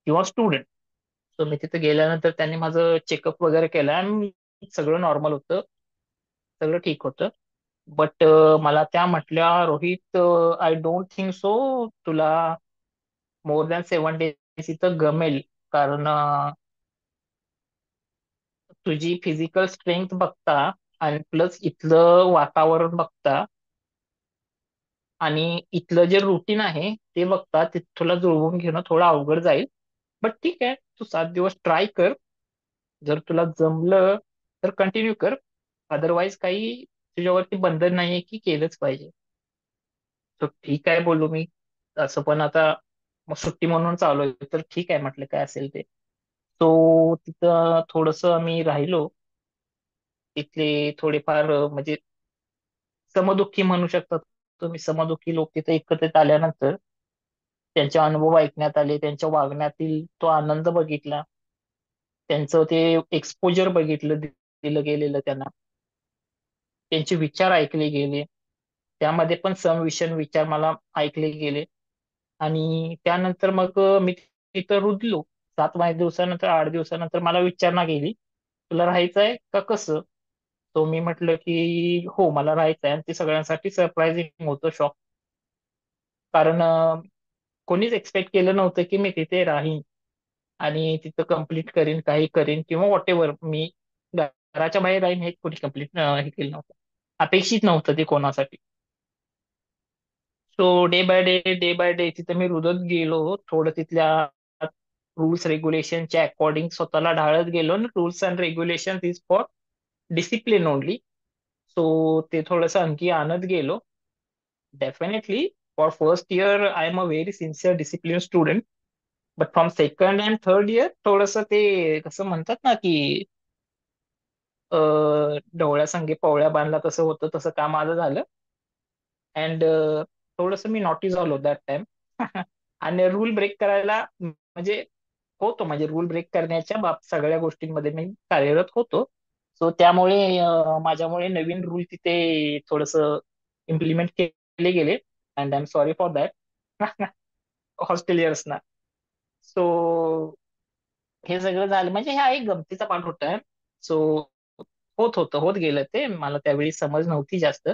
किंवा स्टुडंट. सो मी तिथे गेल्यानंतर त्यांनी माझं चेकअप वगैरे केलं आणि सगळं नॉर्मल होतं, सगळं ठीक होतं. बट मला त्या म्हटल्या Rohit I don't think so तुला मोर दॅन 7 डेज इथं गमेल, कारण तुझी फिजिकल स्ट्रेंथ बघता आणि प्लस इथलं वातावरण बघता आणि इथलं जे रुटीन आहे ते बघता ते तुला जुळवून घेणं थोडं अवघड जाईल. बट ठीक आहे, तू 7 दिवस ट्राय कर, जर तुला जमलं तर कंटिन्यू कर, अदरवाईज काही तुझ्यावरती बंधन नाहीये की केलंच पाहिजे. तर ठीक आहे बोललो मी. असं पण आता मग सुट्टी म्हणून चालू आहे तर ठीक आहे म्हटलं काय असेल ते. तो तिथं थोडस आम्ही राहिलो. तिथले थोडेफार म्हणजे समदुःखी म्हणू शकतात तुम्ही, समदुःखी लोक तिथे एकत्रित आल्यानंतर त्यांचे अनुभव ऐकण्यात आले, त्यांच्या वागण्यातील तो आनंद बघितला, त्यांचं ते एक्सपोजर बघितलं, दिलं गेलेलं त्यांना, त्यांचे विचार ऐकले गेले. त्यामध्ये पण समविषम विचार मला ऐकले गेले. आणि त्यानंतर मग मी तिथं रुजलो. 7 दिवसानंतर, 8 दिवसानंतर मला विचारणा गेली तुला राहायचंय का कसं. तो मी म्हटलं की हो मला राहायचंय, आणि ते सगळ्यांसाठी सरप्राइझिंग होतं, शॉक. कारण कोणीच एक्सपेक्ट केलं नव्हतं की मी तिथे राहीन आणि तिथं कम्प्लीट करीन, काही करीन किंवा व्हॉट एव्हर, मी घराच्या बाहेर राहीन हे कोणी कम्प्लीट हे केलं नव्हतं, अपेक्षित नव्हतं ते कोणासाठी. सो डे बाय डे तिथे मी रुजत गेलो, थोडं तिथल्या रूल्स रेग्युलेशनच्या अकॉर्डिंग स्वतःला ढाळत गेलो. Rules and regulation is for discipline only. So ते थोडंसं आणखी आणत गेलो. Definitely for first year I am a very sincere discipline student, but from second and third year थोडंसं ते कसं म्हणतात ना की ढवळ्या संगे पवळ्या बांधला तसं होतं, तसं काम माझं झालं. अँड थोडंसं मी नॉटी झालो दॅट टाइम. आणि रूल ब्रेक करायला म्हणजे होतो, म्हणजे रूल ब्रेक करण्याच्या सगळ्या गोष्टींमध्ये मी कार्यरत होतो. सो त्यामुळे माझ्यामुळे नवीन रूल तिथे थोडस इम्प्लिमेंट केले गेले, and I am sorry for that हॉस्टेलियर्सना. सो हे सगळं झालं म्हणजे हा एक गमतीचा पार्ट होता. सो होत गेलं ते, मला त्यावेळी समज नव्हती जास्त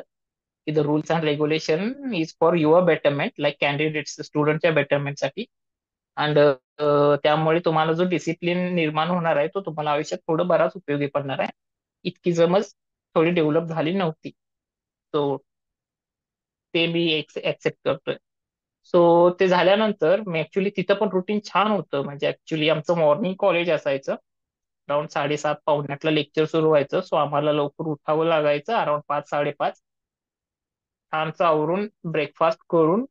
की the rules and regulation is for your betterment, like candidates स्टुडंटच्या बेटरमेंटसाठी. अँड त्यामुळे तुम्हाला जो डिसिप्लिन निर्माण होणार आहे तो तुम्हाला आयुष्यात थोडं बराच उपयोगी पडणार आहे. इतकी समज थोडी डेव्हलप झाली नव्हती. सो ते मी ऍक्सेप्ट करतोय. सो ते झाल्यानंतर मी ऍक्च्युली तिथं पण रुटीन छान होतं, म्हणजे ऍक्च्युली आमचं मॉर्निंग कॉलेज असायचं अराउंड 7:30 पावणे 8ला लेक्चर सुरू व्हायचं. सो आम्हाला लवकर उठावं लागायचं अराउंड 5 साडेपाच. आमचं आवरून ब्रेकफास्ट करून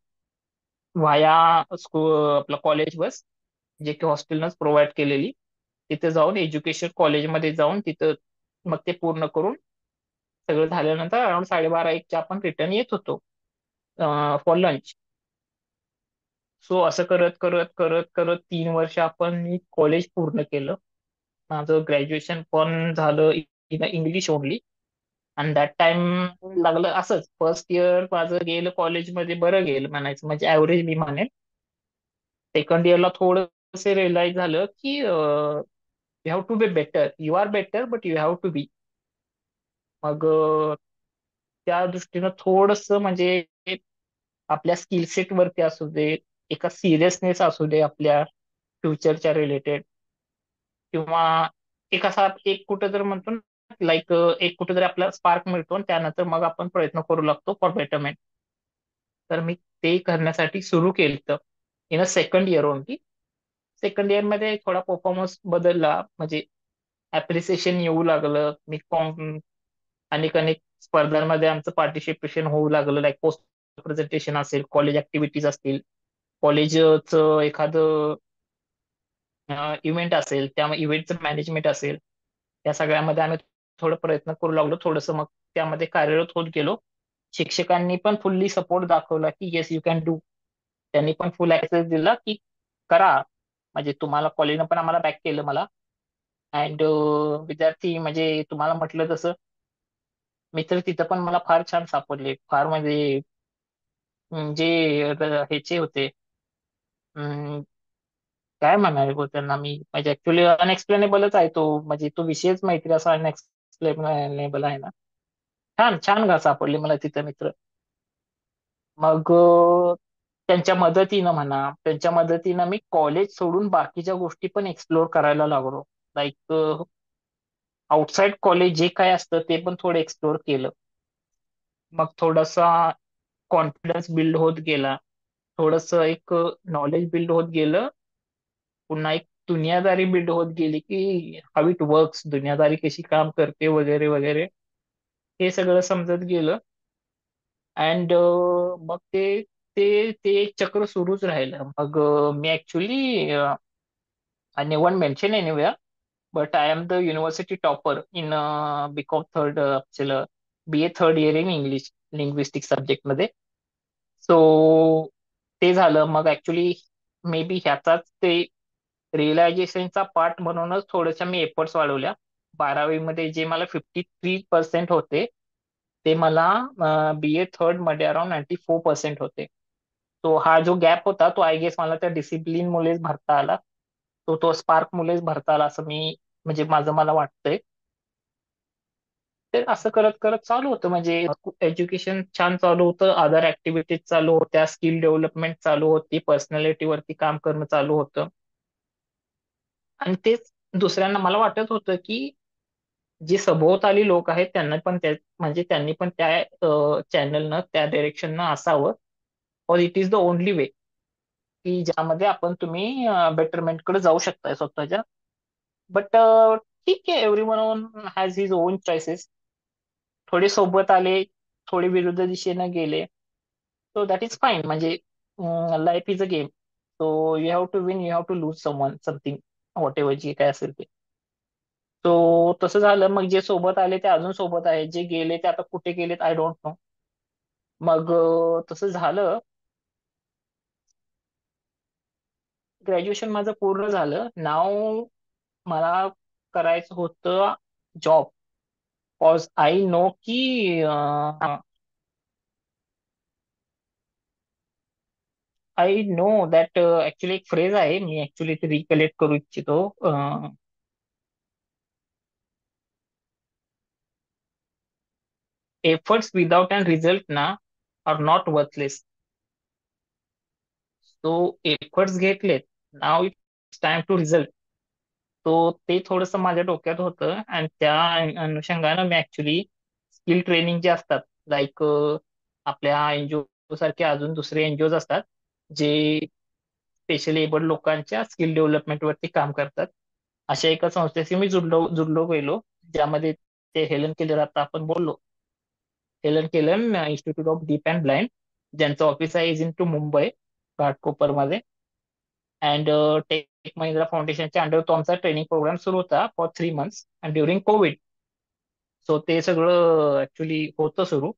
व्हाया स्कूल आपलं कॉलेज बस, जे की हॉस्टेलनंच प्रोव्हाइड केलेली, तिथे जाऊन एज्युकेशन कॉलेजमध्ये जाऊन तिथं मग ते पूर्ण करून सगळं झाल्यानंतर अराउंड 12:30 1च्या आपण रिटर्न येत होतो फॉर लंच. सो असं करत करत करत करत 3 वर्ष आपण मी कॉलेज पूर्ण केलं. माझं ग्रॅज्युएशन पण झालं इन इंग्लिश ओनली. आणि दॅट टाइम लागलं असंच, फर्स्ट इयर माझं गेलं कॉलेजमध्ये बरं गेलं म्हणायचं, म्हणजे ऍव्हरेज मी म्हणेन. सेकंड इयरला थोडंसं रिअलाइज झालं की you have to be better, you are better but you have to be. मग त्या दृष्टीनं थोडंसं म्हणजे आपल्या स्किल सेट वरती असू दे, एका सिरियसनेस असू दे आपल्या फ्युचरच्या रिलेटेड, किंवा एक असा एक कुठं तर म्हणतो ना लाईक एक कुठं तरी आपला स्पार्क मिळतो आणि त्यानंतर मग आपण प्रयत्न करू लागतो फॉर बेटरमेंट. तर मी ते करण्यासाठी सुरू केलं in a second year only. Second year मध्ये थोडा परफॉर्मन्स बदलला, म्हणजे ऍप्रिसिएशन येऊ लागलं. मी अनेक अनेक स्पर्धांमध्ये आमचं पार्टिसिपेशन होऊ लागलं, लाईक पोस्ट प्रेझेंटेशन असेल, कॉलेज ऍक्टिव्हिटीज असतील, कॉलेजचं एखादं इव्हेंट असेल, त्या इव्हेंटचं मॅनेजमेंट असेल, त्या सगळ्यामध्ये आम्ही थोडं प्रयत्न करू लागलो. थोडंसं मग त्यामध्ये कार्यरत होत गेलो. शिक्षकांनी पण फुल्ली सपोर्ट दाखवला की येस यू कॅन डू. त्यांनी पण फुल ऍक्सेस दिला की करा. म्हणजे तुम्हाला कॉलेजनं पण आम्हाला बॅक केलं मला. अँड विद्यार्थी म्हणजे तुम्हाला म्हटलं तसं मित्र तिथं पण मला फार छान सापडले. फार म्हणजे जे ह्याचे होते, अं, काय म्हणाले हो त्यांना मी, म्हणजे ऍक्च्युली अनएक्सप्लेनेबलच आहे तो, म्हणजे तो विषयच मैत्री असा अनएक्सप्लेनेबल आहे ना. छान छान सापडले मला तिथं मित्र. मग त्यांच्या मदतीनं म्हणा, त्यांच्या मदतीनं मी कॉलेज सोडून बाकीच्या गोष्टी पण एक्सप्लोर करायला लागलो. लाईक आउटसाइड कॉलेज जे काय असतं ते पण थोडं एक्सप्लोर केलं. मग थोडासा कॉन्फिडन्स बिल्ड होत गेला, थोडंसं एक नॉलेज बिल्ड होत गेलं. पुन्हा एक दुनियादारी बिल्ड होत गेली की हाऊ इट वर्क्स, दुनियादारी कशी काम करते वगैरे वगैरे, हे सगळं समजत गेलं. अँड मग ते ते ते एक चक्र सुरूच राहिलं. मग मी actually I never mention anywhere, but I am the university topper in BCom third BA third year in English linguistic subject मध्ये. सो ते झालं. मग ऍक्च्युली मे बी ह्याचाच ते रिअलायझेशनचा पार्ट म्हणूनच थोड्याशा मी एफर्ट्स वाढवल्या. 12वी मध्ये जे मला 53% होते, ते मला BA थर्ड मध्ये अराउंड 94% होते. तो हा जो गॅप होता तो आय गेस मला त्या डिसिप्लिन मुळेच भरता आला. तो स्पार्क मुळेच भरता आला असं मी, म्हणजे माझं मला वाटतंय. तर असं करत करत चालू होतं, म्हणजे एज्युकेशन छान चालू होतं, अदर ऍक्टिव्हिटीज चालू होत्या, स्किल डेव्हलपमेंट चालू होती, पर्सनॅलिटी वरती काम करणं चालू होतं. आणि तेच दुसऱ्यांना मला वाटत होतं की जे सभोवताली लोक आहेत त्यांना पण त्या, म्हणजे त्यांनी पण त्या चॅनलनं त्या डायरेक्शननं असावं. और it is the only way की ज्यामध्ये आपण तुम्ही बेटरमेंटकडे जाऊ शकताय स्वतःच्या. बट ठीक आहे, everyone has his own choices. थोडे सोबत आले, थोडे विरुद्ध दिशेनं गेले, सो दॅट इज फाईन. म्हणजे life is a game. So you have to win, you have to lose someone something, whatever जे काय असेल ते. तो तसं झालं. मग जे सोबत आले ते अजून सोबत आहेत, जे गेले ते आता कुठे गेलेत आय डोंट नो. मग तसं झालं. ग्रॅज्युएशन माझं पूर्ण झालं. नाव मला करायचं होतं जॉब. कॉज आय नो की आय नो दॅट ऍक्च्युली एक फ्रेज आहे, मी ऍक्च्युली ते रिकलेक्ट करू इच्छितो. एफर्ट्स विदाउट अन रिझल्ट ना आर नॉट वर्थलेस. तो एफर्ट्स घेतलेत, नाव इट्स टाइम टू रिझल्ट. तो ते थोडंसं माझ्या डोक्यात होतं आणि त्या अनुषंगानं मी ऍक्च्युली स्किल ट्रेनिंग जे असतात, लाईक आपल्या एनजीओ सारखे अजून दुसरे एनजीओज असतात जे स्पेशली एबल्ड लोकांच्या स्किल डेव्हलपमेंट वरती काम करतात. अशा एका संस्थेशी मी जुडलो गेलो, ज्यामध्ये ते हेलन केलर, आता आपण बोललो, Helen Keller Institute of deaf and blind, ज्यांचं ऑफिस आहे इज इन टू मुंबई, घाटकोपरमध्ये. अँड टेक महिंद्रा फाउंडेशनच्या अंडर तो आमचा ट्रेनिंग प्रोग्राम सुरू होता for 3 months and during Covid. So ते सगळं ऍक्च्युली होतं सुरू.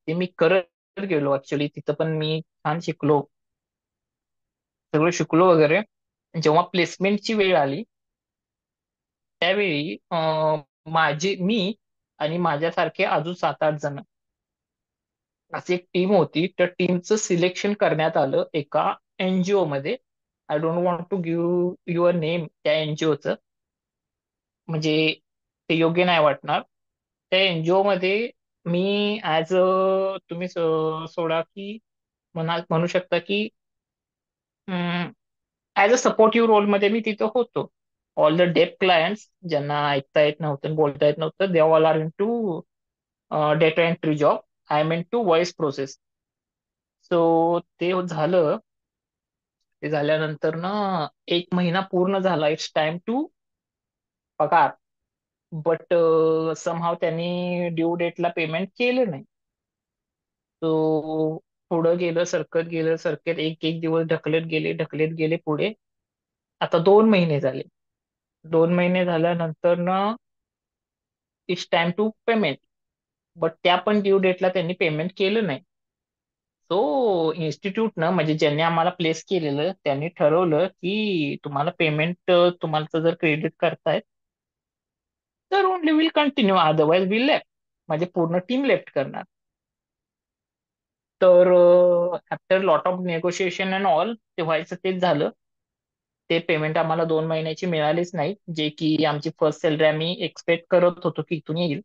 ते मी करत गेलो ऍक्च्युली. तिथं पण मी छान शिकलो, सगळं शिकलो वगैरे. जेव्हा प्लेसमेंटची वेळ आली, त्यावेळी मी आणि माझ्यासारखे अजून 7-8 जण, अशी एक टीम होती. त्या टीमचं सिलेक्शन करण्यात आलं एका एनजीओ मध्ये. I don't want to give your name त्या एनजीओचं, म्हणजे ते योग्य नाही वाटणार. त्या एनजीओ मध्ये मी ऍज अ, तुम्ही सोडा की म्हणू शकता की ऍज अ सपोर्टिव्ह रोलमध्ये मी तिथं होतो. ऑल द डेफ क्लायंट्स ज्यांना ऐकता येत नव्हतं, बोलता येत नव्हतं, they all are into data entry job. I am into voice process. So ते झालं. ते झाल्यानंतर ना, 1 महिना पूर्ण झाला. इट्स टाइम टू पगार. बट समहाव त्यांनी ड्यू डेटला पेमेंट केलं नाही. तो पुढं गेलं, सरकत गेलं, सरकत एक एक दिवस ढकलत गेले पुढे. आता 2 महिने झाले. 2 महिने झाल्यानंतर ना, it's time to payment. But त्या पण ड्यू डेटला त्यांनी पेमेंट केलं नाही. सो इन्स्टिट्यूटनं, म्हणजे ज्यांनी आम्हाला प्लेस केलेलं, त्यांनी ठरवलं की तुम्हाला पेमेंट, तुम्हाला जर क्रेडिट करतायत तर only will continue, otherwise will left, म्हणजे पूर्ण टीम लेफ्ट करणार. तर after lot of negotiation and all, ते व्हायचं तेच झालं. ते पेमेंट आम्हाला 2 महिन्याची मिळालीच नाही, जे की आमची फर्स्ट सॅलरी आम्ही एक्सपेक्ट करत होतो की इथून येईल.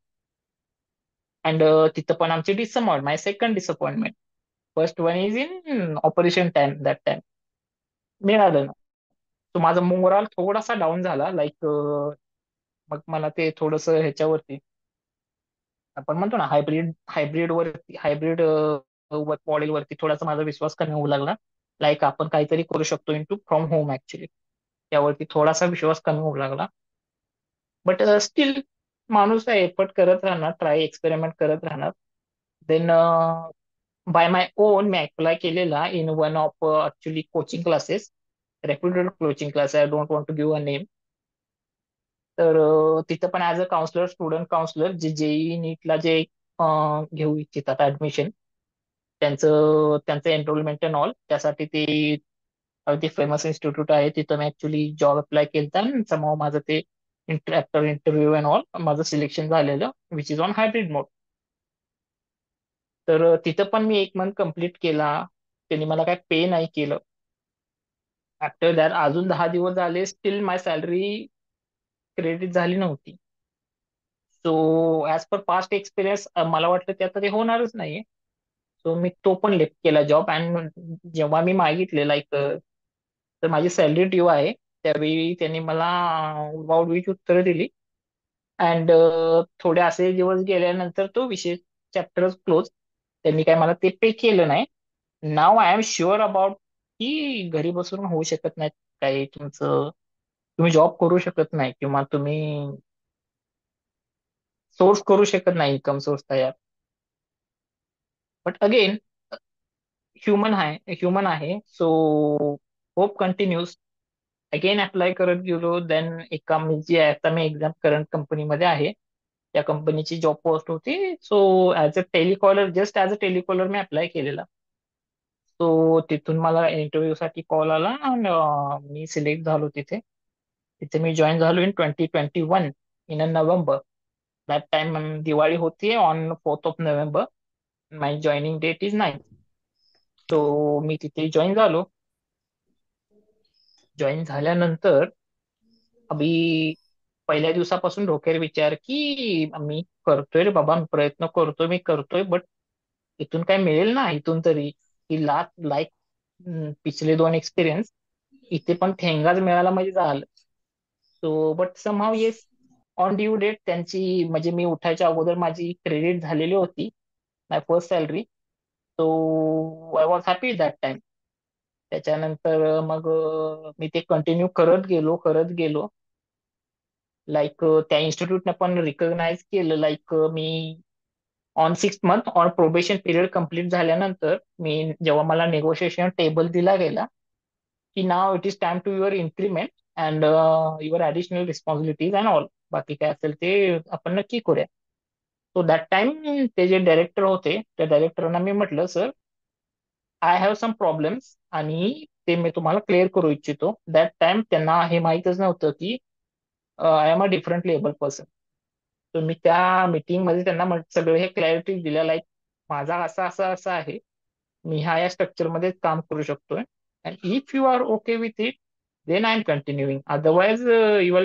अँड तिथं पण आमची disappoint, my second disappointment. First one is in operation time, that time मिळालं ना. तो माझा मोराल थोडासा डाऊन झाला, लाईक मग मला ते थोडस ह्याच्यावरती, आपण म्हणतो ना, हायब्रिड वर्क मॉडेलवरती थोडासा माझा विश्वास कमी होऊ लागला. लाईक आपण काहीतरी करू शकतो into from home actually, त्यावरती थोडासा विश्वास कमी होऊ लागला. बट स्टील माणूस एफर्ट करत राहणार, ट्राय एक्सपेरिमेंट करत राहणार. देन बाय माय ओन मी अप्लाय केलेला in one of actually coaching classes, reputed coaching class. I don't want to give a name. तर तिथं पण as a counsellor, student counsellor, जे जेई नीटला जे घेऊ इच्छितात ऍडमिशन, त्यांचं त्यांचं एनरोलमेंट अँड ऑल, त्यासाठी ते अगदी फेमस इन्स्टिट्यूट आहे. तिथं मी ऍक्च्युली जॉब अप्लाय केलता आणि समोर माझं ते आफ्टर इंटरव्ह्यू अँड ऑल माझं सिलेक्शन झालेलं, विच इज ऑन हायब्रिड मोड. तर तिथं पण मी 1 मंथ कम्प्लीट केला. त्यांनी मला काय पे नाही केलं. आफ्टर दॅट अजून 10 दिवस झाले, स्टील माय सॅलरी क्रेडिट झाली नव्हती. So as per past experience मला वाटलं ते आता ते होणारच नाहीये. सो मी तो पण लेफ्ट केला जॉब. अँड जेव्हा मी मागितले लाईक, तर माझी सॅलरी ड्यू आहे, त्यावेळी त्यांनी मला वावडवीची उत्तरं दिली. अँड थोडे असे दिवस गेल्यानंतर तो विषय, चॅप्टर क्लोज. त्यांनी काय मला ते पे केलं नाही. नाव आय एम शुअर अबाउट की घरी बसून होऊ शकत नाही काही तुमचं, तुम्ही जॉब करू शकत नाही, किंवा तुम्ही सोर्स करू शकत नाही इन्कम सोर्स तयार. बट अगेन, ह्युमन आहे. So hope continues. Again apply करत गेलो. देन एका मी जी आहे, आता मी एक्झाम करंट कंपनीमध्ये आहे, त्या कंपनीची जॉब पोस्ट होती. So as a telecaller, just as a telecaller मी अप्लाय केलेला. सो तिथून मला इंटरव्ह्यू साठी कॉल आला आणि मी सिलेक्ट झालो तिथे. तिथे मी जॉईन झालो in 2021, in a November. That time Diwali होती on 4th of November. My joining date is 9th. So मी तिथे जॉईन झालो. जॉईन झाल्यानंतर अभि पहिल्या दिवसापासून डोक्यावर विचार की मी करतोय रे बाबा, मी प्रयत्न करतोय, मी करतोय, बट इथून काय मिळेल ना, इथून तरी की लाईक पिछले 2 एक्सपिरियन्स, इथे पण ठेंगाच मिळाला म्हणजे झालं. So but somehow yes, on due date त्यांची, म्हणजे मी उठायच्या अगोदर माझी क्रेडिट झालेली होती, my first salary. So I was happy that time. त्याच्यानंतर मग मी ते कंटिन्यू करत गेलो. लाईक त्या इन्स्टिट्यूटने पण रिकग्नाइज केलं. लाईक मी on 6 month on probation period complete झाल्यानंतर मी जेव्हा मला नेगोशिएशन टेबल दिला गेला की now it is time to your increment and your additional responsibilities and all, बाकी काय असेल ते आपण नक्की करूया. सो दॅट टाइम ते जे डायरेक्टर होते त्या डायरेक्टरांना मी म्हटलं, sir I have some problems आणि ते मी तुम्हाला क्लिअर करू इच्छितो. दॅट टाइम त्यांना हे माहीतच नव्हतं की I am a different label person. तर मी त्या मीटिंग मध्ये त्यांना सगळे हे क्लॅरिटी दिल्या, लाईक माझा असा असा असा आहे, मी ह्या या स्ट्रक्चर मध्ये काम करू शकतोय. And if you are okay with it then I am continuing, otherwise you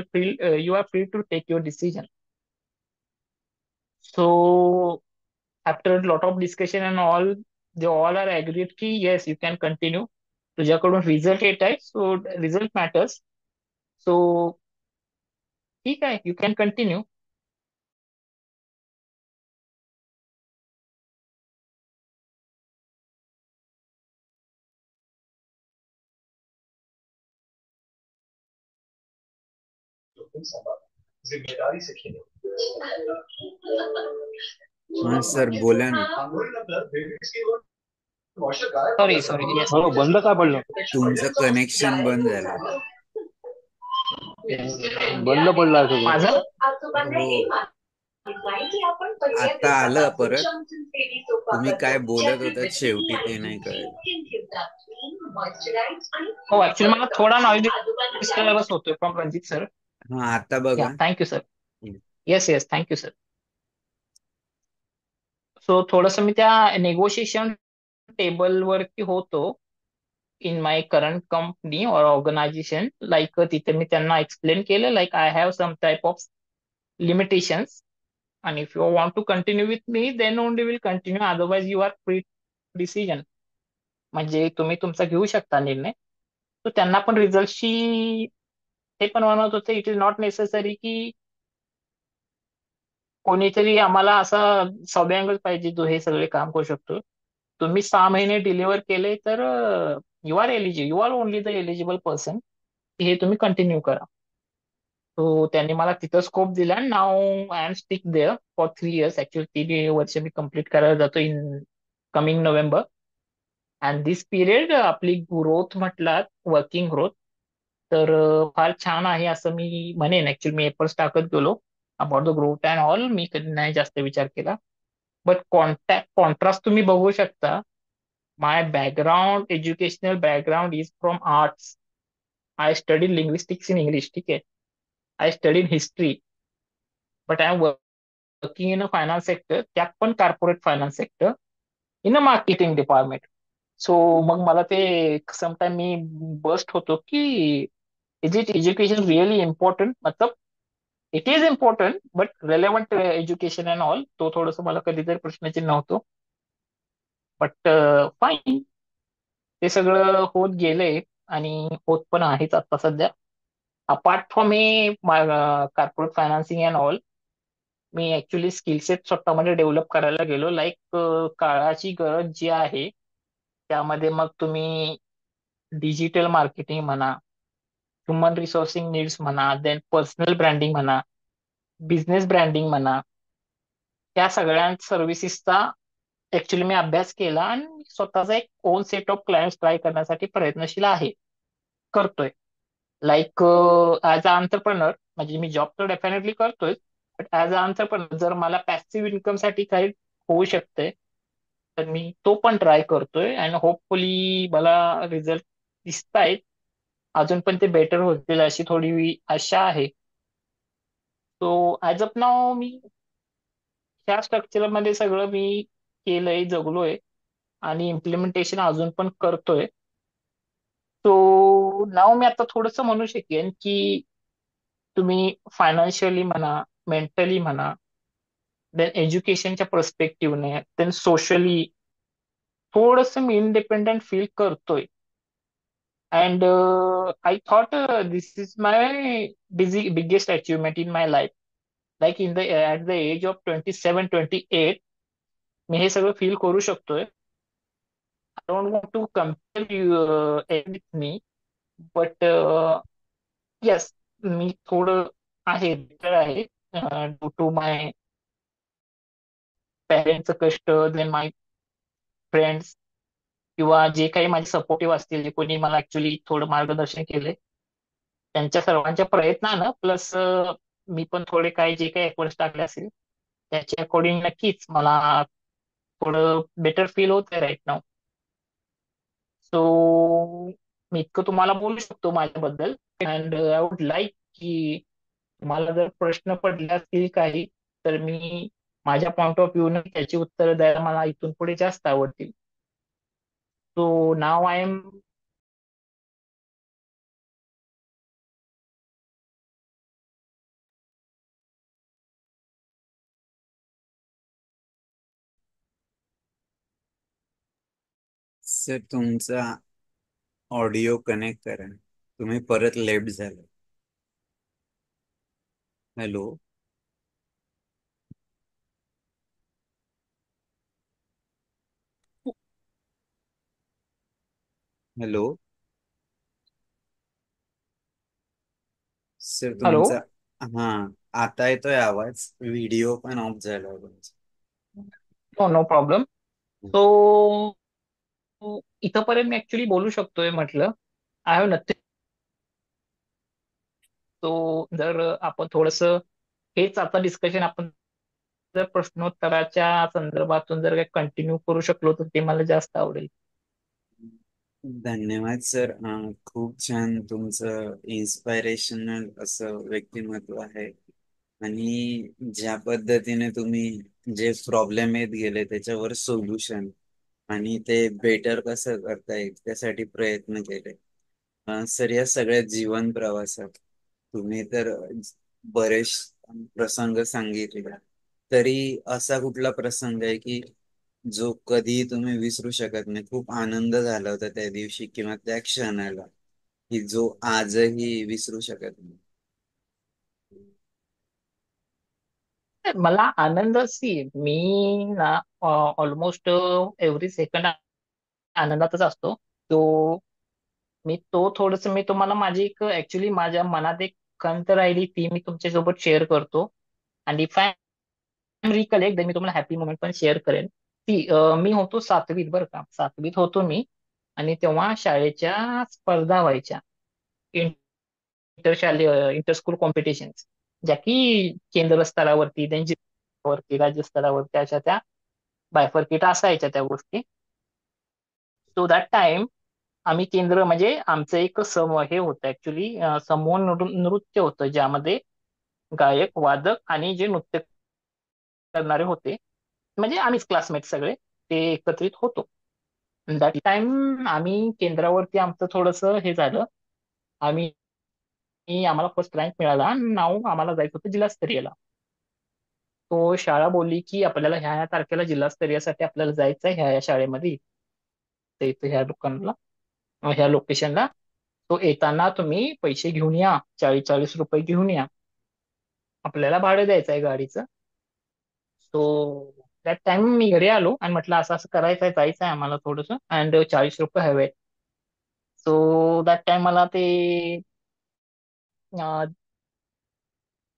are free to take your decision. So after lot of discussion and all, they all are agreed की येस यू कॅन कंटिन्यू. तुझ्याकडून रिझल्ट येत आहे, सो रिझल्ट मॅटर्स. सो ठीक आहे, यू कॅन कंटिन्यू. हा सर, बोला ना. Sorry sorry, yes. हो, बंद का पडलं? तुमचं कनेक्शन बंद झालं. बंद पडलं असं ते. माझं हो, आता आलं परत. तुम्ही काय बोलत होतात शेवटी ते नाही कळलं. हो, ऍक्च्युली मला थोडा नॉईज डिस्टर्बन्स होतोय फ्रॉम रणजित सर. हा, आता या, बघा. Thank you sir. Yes yes, thank you sir. So थोडंसं मी त्या नेगोशिएशन टेबलवरती होतो इन माय करंट कंपनी और ऑर्गनायझेशन. लाईक तिथे मी त्यांना एक्सप्लेन केलं, like I have some type of limitations and if you want to continue with me then only will continue, otherwise you are free decision. म्हणजे तुम्ही तुमचा घेऊ शकता निर्णय. तर त्यांना पण रिझल्टशी ते पण म्हणत होते इट इज नॉट नेसेसरी की कोणीतरी आम्हाला असा सौम्यांगच पाहिजे जो हे सगळे काम करू शकतो. तुम्ही 6 महिने डिलिव्हर केले तर you are only the eligible person, हे तुम्ही कंटिन्यू करा. तो त्यांनी मला तिथं स्कोप दिला. Now I am stick there for 3 years. Actually 3 वर्ष मी कंप्लीट करायला जातो in coming November. And this period आपली ग्रोथ म्हटलात, वर्किंग ग्रोथ, तर फार छान आहे असं मी म्हणेन. ऍक्च्युली मी एफर्ट्स टाकत गेलो about the growth and all. मी कधी नाही जास्त विचार केला. बट कॉन्ट्रास्ट तुम्ही बघू शकता. My background, educational background is from arts. I study linguistics in English, ठीक आहे. I studied history, but I am working in a finance sector, त्यात पण corporate finance sector in a marketing department. So मग मला ते समटाइम मी बस्ट होतो की is it education really important. मतलब it is important but relevant education and all, तो थोडंसं मला कधीतरी प्रश्नचिन्ह होतो. बट फाईन, ते सगळं होत गेलंय आणि होत पण आहेच आता सध्या. अपार्ट फ्रॉम हे corporate financing and all, me actually skill set स्वतःमध्ये डेव्हलप करायला गेलो. लाईक काळाची गरज जी आहे त्यामध्ये मग तुम्ही डिजिटल मार्केटिंग म्हणा, ह्युमन रिसोर्सिंग नीड्स म्हणा, देन पर्सनल ब्रँडिंग म्हणा, बिझनेस ब्रँडिंग म्हणा, त्या सगळ्या सर्व्हिसेसचा ऍक्च्युली मी अभ्यास केला आणि स्वतःचा एक on set of clients try करण्यासाठी प्रयत्नशील आहे, करतोय. लाईक ऍज अ एंटरप्रेनर, म्हणजे मी जॉब तर डेफिनेटली करतोय, बट ऍज अ एंटरप्रेनर जर मला पॅसिव्ह इन्कम साठी काही होऊ शकतंय तर मी तो पण ट्राय करतोय. अँड होपफुली मला रिझल्ट दिसतायत. अजून पण ते बेटर होतील अशी थोडी आशा आहे. सो ऍज ऑफ नाव मी ह्या स्ट्रक्चरमध्ये सगळं मी केलंय, जगलोय आणि इम्प्लिमेंटेशन अजून पण करतोय. सो नाव मी आता थोडंसं म्हणू शकेन की तुम्ही फायनान्शियली म्हणा, मेंटली म्हणा, देन एज्युकेशनच्या पर्स्पेक्टिव्हने, देन सोशली थोडंसं मी इंडिपेंडेंट फील करतोय. And I thought this is my biggest achievement in my life. Like at the age of 27-28 मी हे सगळं फील करू शकतोय. don't want to compare you with me, but yes, मी थोडं आहे better आहे ड्यू टू माय पेरेंट्सचं कष्ट, देन माय फ्रेंड्स किंवा जे काही माझे सपोर्टिव्ह असतील, जे कोणी मला ऍक्च्युली थोडं मार्गदर्शन केले, त्यांच्या सर्वांच्या प्रयत्नानं प्लस मी पण थोडे काही जे काही एफर्ट्स टाकले असतील त्याच्या अकॉर्डिंग नक्कीच मला थोडं बेटर फील होतंय राईट नाव. सो मी इतकं तुम्हाला बोलू शकतो माझ्याबद्दल. अँड आय वुड लाईक की तुम्हाला जर प्रश्न पडले असतील काही, तर मी माझ्या पॉइंट ऑफ व्ह्यू न त्याची उत्तरं द्यायला मला इथून पुढे जास्त आवडतील. So now I am. Sir तुमचा ऑडिओ कनेक्ट करा, तुम्ही परत लेफ्ट झाला. हॅलो. Hello sir hello. तुमचा. हा, आता येतोय आवाज. व्हिडिओ पण ऑफ झाला तुमचा. No no problem. सो इथंपर्यंत मी ऍक्च्युली बोलू शकतोय म्हटलं. I have nothing. तो जर आपण थोडस हेच आता डिस्कशन आपण जर प्रश्नोत्तराच्या संदर्भातून जर काही कंटिन्यू करू शकलो तर ते मला जास्त आवडेल. धन्यवाद सर. खूप छान तुमचं इन्स्पायरेशनल असं व्यक्तिमत्व आहे. आणि ज्या पद्धतीने तुम्ही जे प्रॉब्लेम येत गेले त्याच्यावर सोल्युशन आणि ते बेटर कसं करता येईल त्यासाठी प्रयत्न केले. सर या सगळ्या जीवन प्रवासात तुम्ही तर बरेच प्रसंग सांगितले, तरी असा कुठला प्रसंग आहे की जो कधी तुम्ही विसरू शकत नाही, खूप आनंद झाला होता त्या दिवशी किंवा त्या क्षणाला, की जो आजही विसरू शकत नाही? मला आनंद मी ना ऑलमोस्ट एव्हरी सेकंड आनंदातच असतो. तो मी तुम्हाला माझी एक ऍक्च्युली माझ्या मनात एक खंत राहिली ती मी तुमच्यासोबत शेअर करतो. आणि इफ आय एम रिकलेक्ट मी तुम्हाला हॅपी मोमेंट पण शेअर करेन. ती मी होतो 7वीत बरं का, 7वीत होतो मी. आणि तेव्हा शाळेच्या स्पर्धा व्हायच्या, इंटरशालेय इंटर स्कूल कॉम्पिटिशन, ज्या की केंद्र स्तरावरती, then जिल्हास्तरावरती, राज्यस्तरावरती अशा त्या बायफरकेट असायच्या त्या गोष्टी. सो दॅट टाइम आम्ही केंद्र म्हणजे आमचं एक हे होतं ऍक्च्युली समूह नृत्य होतं, ज्यामध्ये गायक, वादक आणि जे नृत्य करणारे होते म्हणजे आम्हीच क्लासमेट सगळे ते एकत्रित होतो. दॅट टाइम आम्ही केंद्रावरती आमचं थोडस हे झालं. आम्ही आम्हाला फर्स्ट रँक मिळाला आणि नाव आम्हाला जायचं होतं जिल्हास्तरीयला. तो शाळा बोलली की आपल्याला ह्या तारखेला जिल्हास्तरीयसाठी आपल्याला जायचं आहे ह्या शाळेमध्ये, इथे ह्या दुकानला, ह्या लोकेशनला. तो येताना तुम्ही पैसे घेऊन या, 40-40 रुपये घेऊन या, आपल्याला भाडं द्यायचं आहे गाडीचं. सो त्यात टाइम मी घरी आलो आणि म्हटलं असं असं करायचं आहे, जायचं आहे आम्हाला थोडंसं, अँड 40 रुपये हवे. सो दॅट टाइम मला ते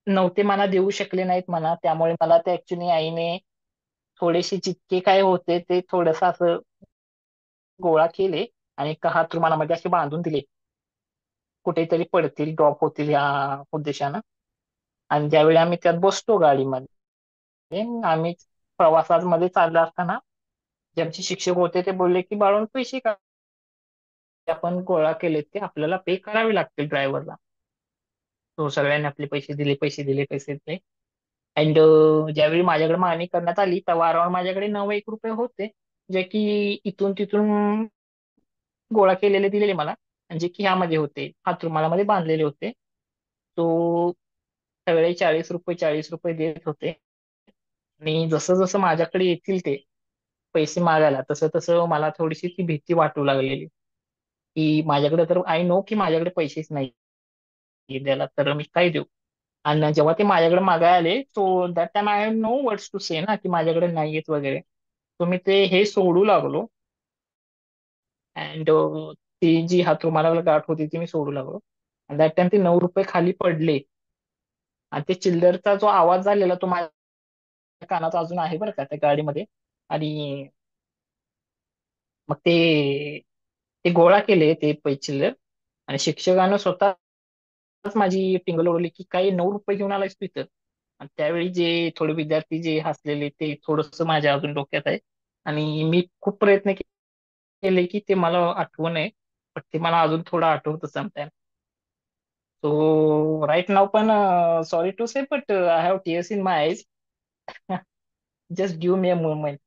नव्हते मला देऊ शकले नाहीत म्हणा. त्यामुळे मला ते ऍक्च्युली आईने थोडेसे जितके काय होते ते थोडस असं गोळा केले आणि एका हात रुमालामध्ये असे बांधून दिले, कुठेतरी पडतील, ड्रॉप होतील या उद्देशानं. आणि ज्यावेळी आम्ही त्यात बसतो गाडीमध्ये, आम्ही प्रवासामध्ये चाललो असताना जे आमचे शिक्षक होते ते बोलले की बाळून पैसे का आपण गोळा केले ते आपल्याला पे करावे लागतील ड्रायव्हरला. तो सगळ्यांनी आपले पैसे दिले. अँड ज्यावेळी माझ्याकडे मागणी करण्यात आली तेव्हा अराउंड माझ्याकडे 9-1 रुपये होते, जे की इथून तिथून गोळा केलेले दिलेले मला, आणि जे की ह्यामध्ये होते, हातरुमालामध्ये बांधलेले होते. तो सगळे 40 रुपये देत होते. आणि जसं जसं माझ्याकडे येतील ते पैसे मागायला, तसं तसं मला थोडीशी ती भीती वाटू लागलेली की माझ्याकडे तर आय नो की माझ्याकडे पैसेच नाही द्यायला, तर मी काय देऊ. आणि जेव्हा ते माझ्याकडे मागायला आले, so that time I have no words to say ना की माझ्याकडे नाहीयेत वगैरे. सो मी ते हे सोडू लागलो. अँड ती जी हातरुमाला गाठ होती ती मी सोडू लागलो. आणि दॅट टाइम ते 9 रुपये खाली पडले. आणि ते चिल्लरचा जो आवाज झालेला तो माझ्या कानात अजून आहे बरं का त्या गाडीमध्ये. आणि मग ते गोळा केले ते चिल्लर. आणि शिक्षकानं स्वतःच माझी टिंगल उडवली की काही 9 रुपये घेऊन आलायस तू इथं. आणि त्यावेळी जे थोडे विद्यार्थी जे हसलेले ते थोडस माझ्या अजून डोक्यात आहे. आणि मी खूप प्रयत्न केले की ते मला आठवू नये. पण ते मला अजून थोडं आठवतं समटाईम. सो राईट नाव पण sorry to say but I have tears in my eyes. Just give me a moment.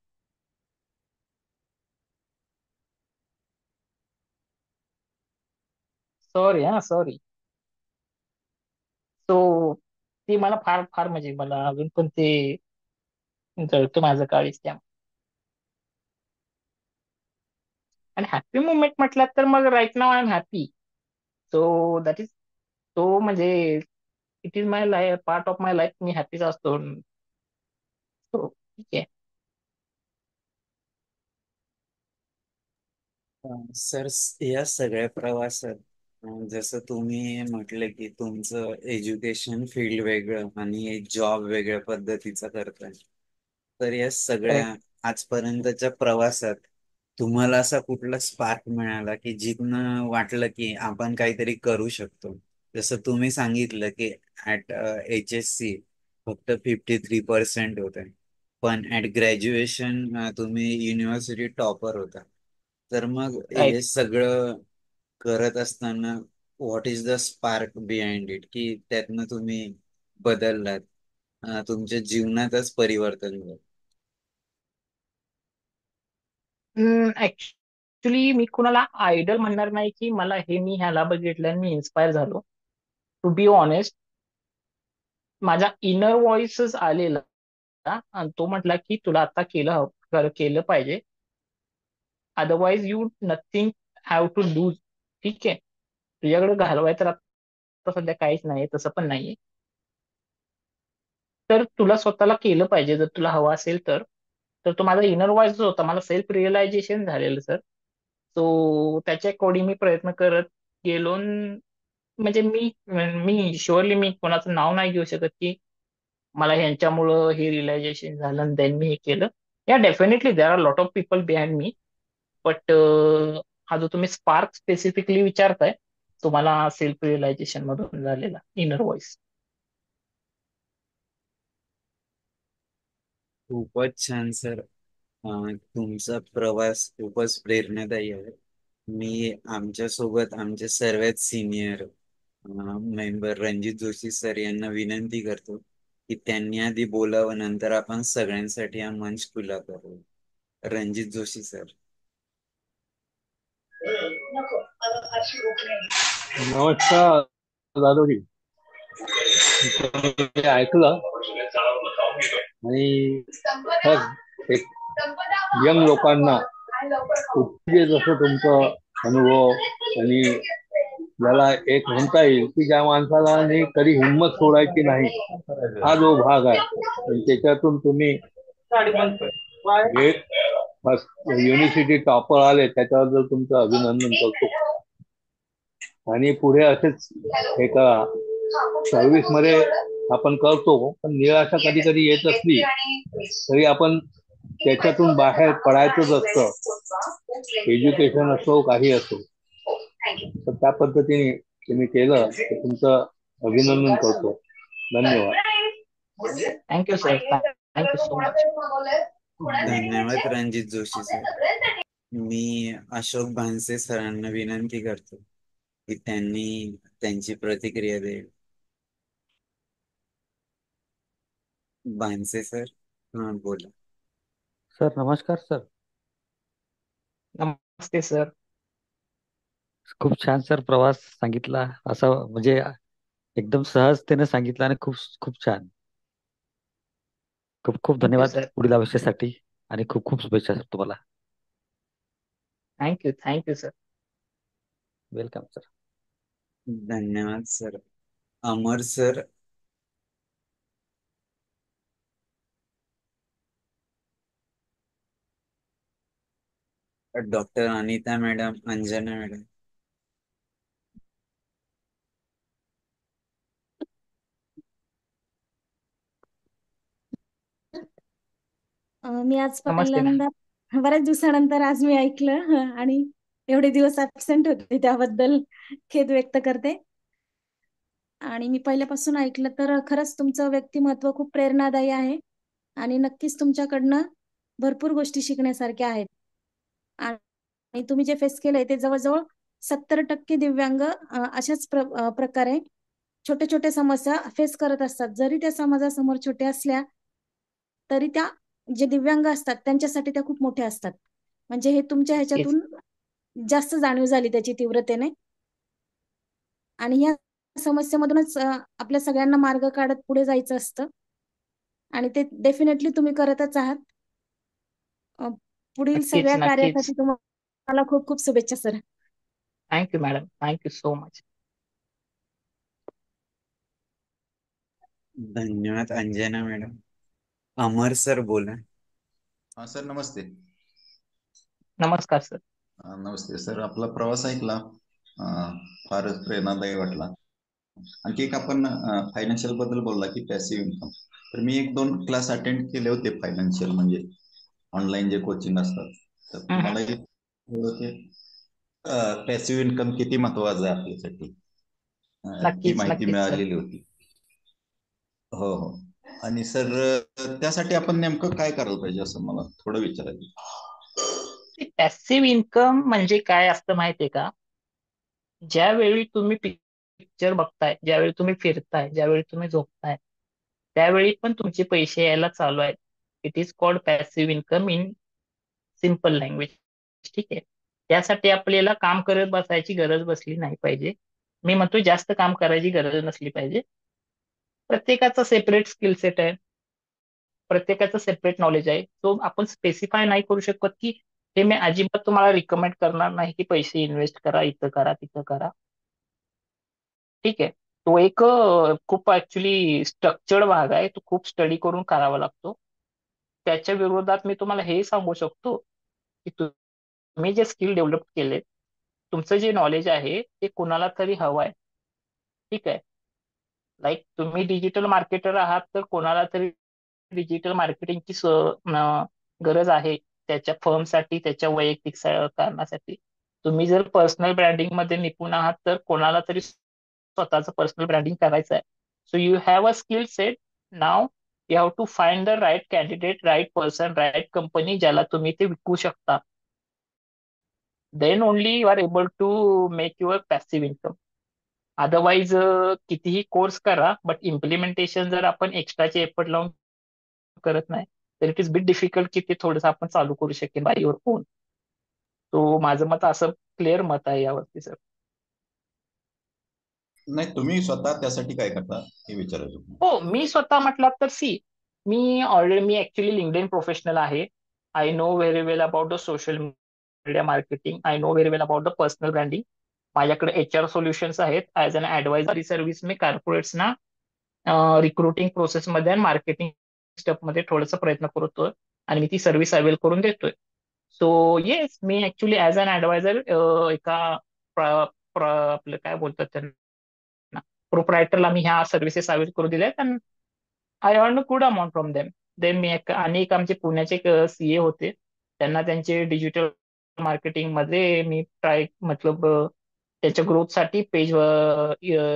Sorry हा सॉरी. सो ते मला फार फार म्हणजे मला अजून पण ते जळतं माझं काळीज त्या. आणि हॅपी मुवमेंट म्हटलं तर मग right now I am happy. So that is तो म्हणजे it is my life part of my life. मी हॅपीच असतो. So, ठीक आहे. सर, या सगळ्या प्रवासात जसं तुम्ही म्हटलं की तुमचं एज्युकेशन फील्ड वेगळं आणि जॉब वेगळ्या पद्धतीचा करताय, तर या Correct. सगळ्या आजपर्यंतच्या प्रवासात तुम्हाला असा कुठला स्पार्क मिळाला की जिथनं वाटलं की आपण काहीतरी करू शकतो? जसं तुम्ही सांगितलं की ऍट HSC फक्त 53% होते, पण ऍट ग्रॅज्युएशन तुम्ही युनिव्हर्सिटी टॉपर होता. तर मग राईट. हे सगळं करत असताना what is the spark behind it, की त्यातनं तुम्ही बदललात, तुमच्या जीवनातच परिवर्तन झालं? ऍक्च्युली मी कुणाला आयडल म्हणणार नाही की मला हे मी ह्याला बघितलं आणि मी इन्स्पायर झालो. टू बी ऑनेस्ट माझा इनर व्हॉइसच आलेला. आणि तो म्हटला की तुला आता केलं पाहिजे. Otherwise you nothing have to lose. ठीक आहे. तुझ्याकडे घालवाय तर आता सध्या काहीच नाही तसं पण नाहीये. तर तुला स्वतःला केलं पाहिजे जर तुला हवं असेल तर. तर तो माझा इनर व्हॉइस जो होता मला सेल्फ रिअलायझेशन झालेलं सर. सो त्याच्या अकॉर्डिंग मी प्रयत्न करत गेलो. म्हणजे मी मी शुअरली मी कोणाचं नाव नाही घेऊ शकत की मला ह्यांच्यामुळं हे रिअलायझेशन झालं आणि देन मी हे केलं. या definitely there are lot of people behind me. But हा जो तुम्ही स्पार्क स्पेसिफिकली विचारताय तो मला सेल्फ रिअलायझेशन मधून झालेला इनर व्हॉइस. खूपच छान सर. तुमचा प्रवास खूपच प्रेरणादायी आहे. मी आमच्या सोबत आमचे सर्वात senior member Ranjit Joshi sir यांना विनंती करतो की त्यांनी आधी बोलावं, नंतर आपण सगळ्यांसाठी हा मंच खुला करू. रणजित जोशी सर. नमस्कार जाधवजी. मी ऐकलं आणि एक यंग लोकांना जसं तुमचं अनुभव आणि ज्याला एक म्हणता येईल की ज्या माणसाला कधी हिंमत सोडायची नाही हा जो भाग आहे आणि त्याच्यातून तुम्ही एक युनिव्हर्सिटी टॉपर आले त्याच्याबद्दल तुमचं अभिनंदन करतो. आणि पुढे असेच एका सर्व्हिस मध्ये आपण करतो. पण निराशा कधी कधी येत असली तरी आपण त्याच्यातून बाहेर पडायचंच असतं. एज्युकेशन असो काही असो. तर त्या पद्धतीने तुम्ही केलं तर तुमचं अभिनंदन करतो. धन्यवाद. Thank you sir. Thank you so much. धन्यवाद रणजित जोशी सर. मी अशोक भानसे सरांना विनंती करतो की त्यांनी त्यांची प्रतिक्रिया देईल. भानसे सर, हा बोला. सर नमस्कार सर. नमस्ते सर. खूप छान सर प्रवास सांगितला. असं म्हणजे एकदम सहजतेने सांगितला आणि खूप खूप छान. खूप खूप थँक्यू धन्यवाद सर. पुढील आयुष्यासाठी आणि खूप खूप शुभेच्छा सर तुम्हाला. Thank you sir. Welcome sir. धन्यवाद sir. Amar sir. Doctor Anita madam, Anjana madam. मी आज नमस्ते मॅम. पहिल्यांदा बऱ्याच दिवसानंतर आज मी ऐकलं आणि एवढे दिवस ऍबसेंट होते त्याबद्दल खेद व्यक्त करते. आणि मी पहिल्यापासून ऐकलं तर खरंच तुमचं व्यक्तिमत्व खूप प्रेरणादायी आहे आणि नक्कीच तुमच्याकडनं भरपूर गोष्टी शिकण्यासारख्या आहेत. आणि तुम्ही जे फेस केलंय ते जवळजवळ 70% दिव्यांग अशाच प्रकारे छोटे छोटे समस्या फेस करत असतात. जरी त्या समाजासमोर छोट्या असल्या तरी त्या जे दिव्यांग असतात त्यांच्यासाठी त्या खूप मोठ्या असतात. म्हणजे हे तुमच्या नक्कीच. ह्याच्यातून जास्त जाणीव झाली त्याची तीव्रतेने. आणि ह्या समस्येमधूनच आपल्या सगळ्यांना मार्ग काढत पुढे जायचं असतं आणि ते डेफिनेटली तुम्ही करतच आहात. पुढील नक्कीच सगळ्या नक्कीच. कार्यासाठी तुम्हाला खूप खूप शुभेच्छा sir. Thank you madam, thank you so much. धन्यवाद अंजना मॅडम. अमर सर बोला. हा सर, नमस्ते. नमस्कार सर. नमस्ते सर, आपला प्रवास ऐकला, फारच प्रेरणादायी वाटला. आणखी एक आपण फायनान्शियल बद्दल बोलला की पॅसिव्ह इन्कम. तर मी एक दोन क्लास अटेंड केले होते फायनान्शियल, म्हणजे ऑनलाईन जे कोचिंग असतात. तर हम्म, मलाही थोडं ते पॅसिव्ह इन्कम किती महत्वाचं आहे आपल्यासाठी, ती नक्कीच माहिती नक्कीच सर. मिळालेली होती. हो हो. आणि सर, त्यासाठी आपण नेमकं काय करायला पाहिजे असं मला थोडं विचारायचं. पॅसिव्ह इन्कम म्हणजे काय असतं माहितीये का? ज्यावेळी तुम्ही पिक्चर बघताय, ज्यावेळी तुम्ही फिरताय, ज्यावेळी तुम्ही झोपताय, त्यावेळी पण तुमचे पैसे यायला चालू आहेत. It is called passive income in simple language. ठीक आहे. त्यासाठी आपल्याला काम करत बसायची गरज बसली नाही पाहिजे. मी म्हणतो जास्त काम करायची गरज नसली पाहिजे. प्रत्येकाचा सेपरेट स्किल सेट आहे, प्रत्येकाचं सेपरेट नॉलेज आहे. तो आपण स्पेसिफाय नाही करू शकत की हे मी अजिबात तुम्हाला रिकमेंड करणार नाही की पैसे इन्व्हेस्ट करा, इथं करा, तिथं करा. ठीक आहे. तो एक खूप ऍक्च्युली स्ट्रक्चर्ड भाग आहे, तो खूप स्टडी करून करावा लागतो. त्याच्या विरोधात मी तुम्हाला हे सांगू शकतो की तुम्ही जे स्किल डेव्हलप केले, तुमचं जे नॉलेज आहे ते कुणाला तरी हवं आहे. ठीक आहे. लाईक तुम्ही डिजिटल मार्केटर आहात तर कोणाला तरी डिजिटल मार्केटिंगची गरज आहे त्याच्या फर्मसाठी, त्याच्या वैयक्तिक कारणासाठी. तुम्ही जर पर्सनल ब्रँडिंग मध्ये निपुण आहात तर कोणाला तरी स्वतःचं पर्सनल ब्रँडिंग करायचं आहे. So you have a skill set. Now you have to find the right candidate, right person, right company ज्याला तुम्ही ते विकू शकता. Then only you are able to make your passive income. Otherwise कितीही कोर्स करा, बट इम्प्लिमेंटेशन जर आपण एक्स्ट्राचे एफर्ट लावून करत नाही तर इट इज बिट डिफिकल्ट की ते थोडंसं आपण चालू करू शकेल बाय युअर ओन. तो माझं मत असं क्लिअर मत आहे यावरती सर. नाही, तुम्ही स्वतः त्यासाठी काय करता हे विचारायचं. हो, मी स्वतः म्हटलं तर मी ऍक्च्युली लिंक्डइन प्रोफेशनल आहे. I know very well about the social media marketing. I know very well about the personal branding. माझ्याकडे HR सोल्युशन्स आहेत. ऍज अन ऍडवायझरी सर्व्हिस मी कॉर्पोरेट्सना रिक्रुटिंग प्रोसेसमध्ये आणि मार्केटिंग स्टेपमध्ये थोडासा प्रयत्न करतोय आणि मी ती सर्व्हिस अवेल करून देतोय. सो येस, मी ऍक्च्युली ऍज अन ऍडवायझर एका आपलं काय बोलतात त्यांना, प्रोप्रायटरला मी ह्या सर्व्हिसेस अवेल करून दिल्या आहेत. I earn a good amount from them. मी आणि एक आमचे पुण्याचे CA होते, त्यांना त्यांचे डिजिटल मार्केटिंग मध्ये मी ट्राय मतलब त्याच्या ग्रोथसाठी पेज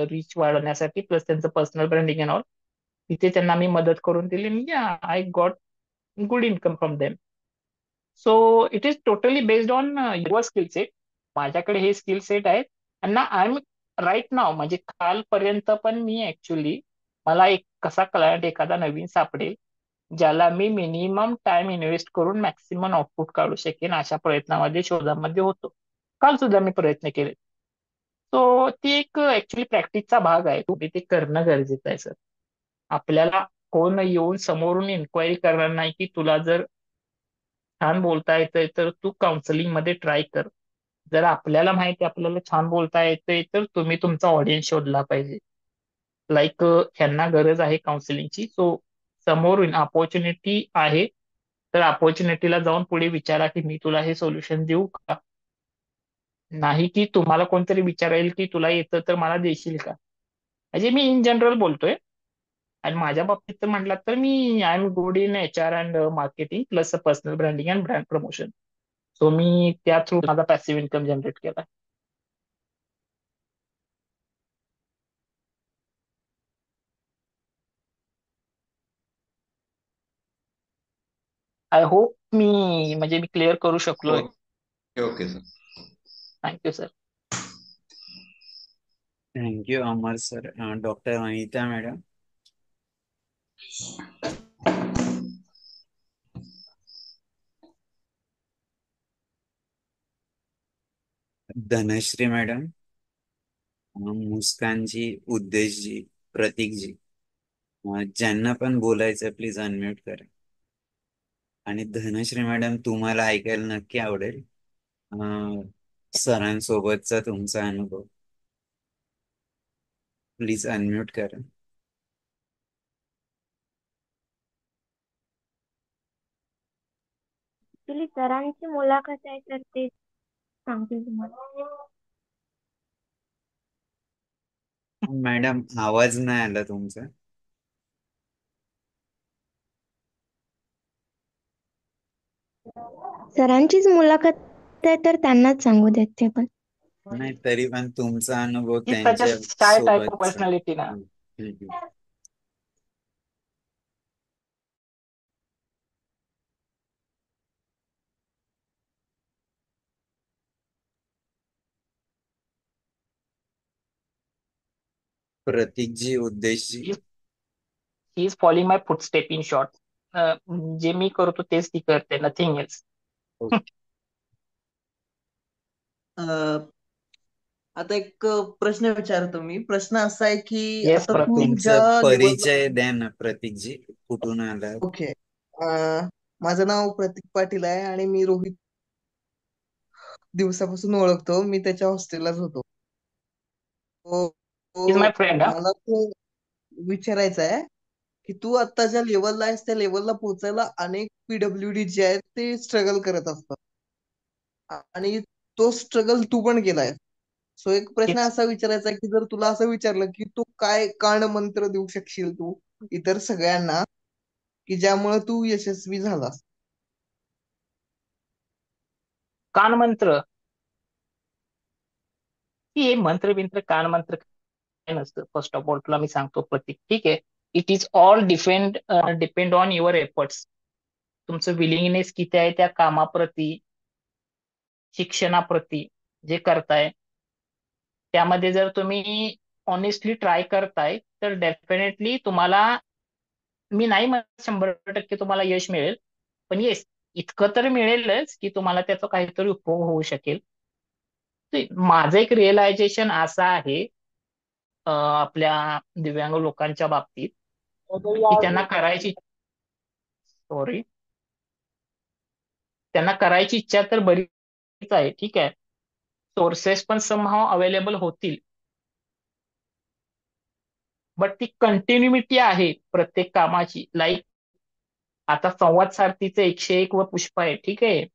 रीच वाढवण्यासाठी प्लस त्यांचं पर्सनल ब्रँडिंग अँड ऑल तिथे त्यांना मी मदत करून दिली. I got good income from them. So it is totally based on your skill set. माझ्याकडे हे स्किल सेट आहेत आणि ना आय एम राईट नाव, म्हणजे कालपर्यंत पण मी ऍक्च्युली मला एक कसा क्लायंट एखादा नवीन सापडेल ज्याला मी मिनिमम टाइम इन्व्हेस्ट करून मॅक्सिमम आउटपुट काढू शकेन अशा प्रयत्नामध्ये, शोधामध्ये होतो. काल सुद्धा मी प्रयत्न केले. सो ती एक ऍक्च्युली प्रॅक्टिसचा भाग आहे. तुम्ही ते करणं गरजेचं आहे सर. आपल्याला कोण येऊन समोरून इन्क्वायरी करणार नाही की तुला जर छान बोलता येतंय तर तू काउन्सिलिंग मध्ये ट्राय कर. जर आपल्याला माहिती आपल्याला छान बोलता येतंय तर तुम्ही तुमचा ऑडियन्स शोधला पाहिजे. लाईक ह्यांना गरज आहे काउन्सिलिंगची, सो समोरून अपॉर्च्युनिटी आहे तर अपॉर्च्युनिटीला जाऊन पुढे विचारा की मी तुला हे सोल्युशन देऊ का. नाही की तुम्हाला कोणतरी विचारेल की तुला येतं तर मला देशील का. म्हणजे मी इन जनरल बोलतोय. आणि माझ्या बाबतीत तर म्हटलं तर मी I am good in HR and marketing plus personal branding and brand promotion. So मी त्या थ्रू माझा पॅसिव्ह इन्कम जनरेट केला. आय होप म्हणजे मी क्लिअर करू शकलोय. Okay okay sir. Thank you sir. Thank you Amar sir. Doctor Anita madam. Dhanashree madam. Muskanji, Uddeshji, Prateekji. ज्यांना पण बोलायचं प्लीज अनम्यूट करा. आणि धनश्री मॅडम, तुम्हाला ऐकायला नक्की आवडेल सरांसोबतचा तुमचा अनुभव. प्लीज अनम्यूट करा. ऍक्च्युली सरांची मुलाखत आहे तर ते सांगतील तुम्हाला. मॅडम आवाज नाही आला तुमचा. सरांचीच मुलाखत आहे तर त्यांनाच सांगू देत ते पण. नाही तरी पण तुमचा अनुभव ती सच त्यांच्या शाय टाईप ऑफ सोबतचा. पर्सनॅलिटी ना. ठीक आहे. Prateekji, Uddeshji. He is following my footstep in short. जे मी करतो तेच ती करते, नथिंग एल्स. आता एक प्रश्न विचारतो मी. प्रश्न असा आहे की येस आता प्रतीक. तू ज्या तुमचा लेवलला. परिचय द्या ना प्रतीकजी, कुठून आला. ओके. माझं नाव प्रतीक पाटील आहे आणि मी रोहित दिवसापासून ओळखतो. मी त्याच्या हॉस्टेललाच होतो. तो इज माय तो फ्रेंड. मला तो विचारायचा आहे की तू आता ज्या लेवलला आहेस त्या लेवलला पोहोचायला अनेक PWD जे आहेत ते स्ट्रगल करत असतात आणि तो स्ट्रगल तू पण केलाय. सो एक प्रश्न इट्स असा विचारायचा आहे की जर तुला असं विचारलं की तू काय कान मंत्र देऊ शकशील तू इतर सगळ्यांना की ज्यामुळे तू यशस्वी झालास. कान मंत्र. हे मंत्र बिंत्र कान मंत्र काय नसतं. फर्स्ट ऑफ ऑल तुला मी सांगतो प्रतीक, ठीक आहे. It is all depend on your efforts. तुमचं विलिंगनेस किती आहे त्या कामाप्रती, शिक्षणाप्रती जे करताय त्यामध्ये जर तुम्ही ऑनेस्टली ट्राय करताय तर डेफिनेटली तुम्हाला, मी नाही म्हणत 100% तुम्हाला यश मिळेल, पण येस इतकं तर मिळेलच की तुम्हाला त्याचा काहीतरी उपभोग होऊ शकेल. माझं एक रिअलायझेशन असं आहे आपल्या दिव्यांग लोकांच्या बाबतीत की सॉरी त्यांना करायची इच्छा तर बरीच आहे, ठीक आहे. सोर्सेस पण समहाव अवेलेबल होतील, बट ती कंटिन्युटी आहे प्रत्येक कामाची. लाईक आता संवाद सारथीचे 101 व पुष्प आहे, ठीक आहे.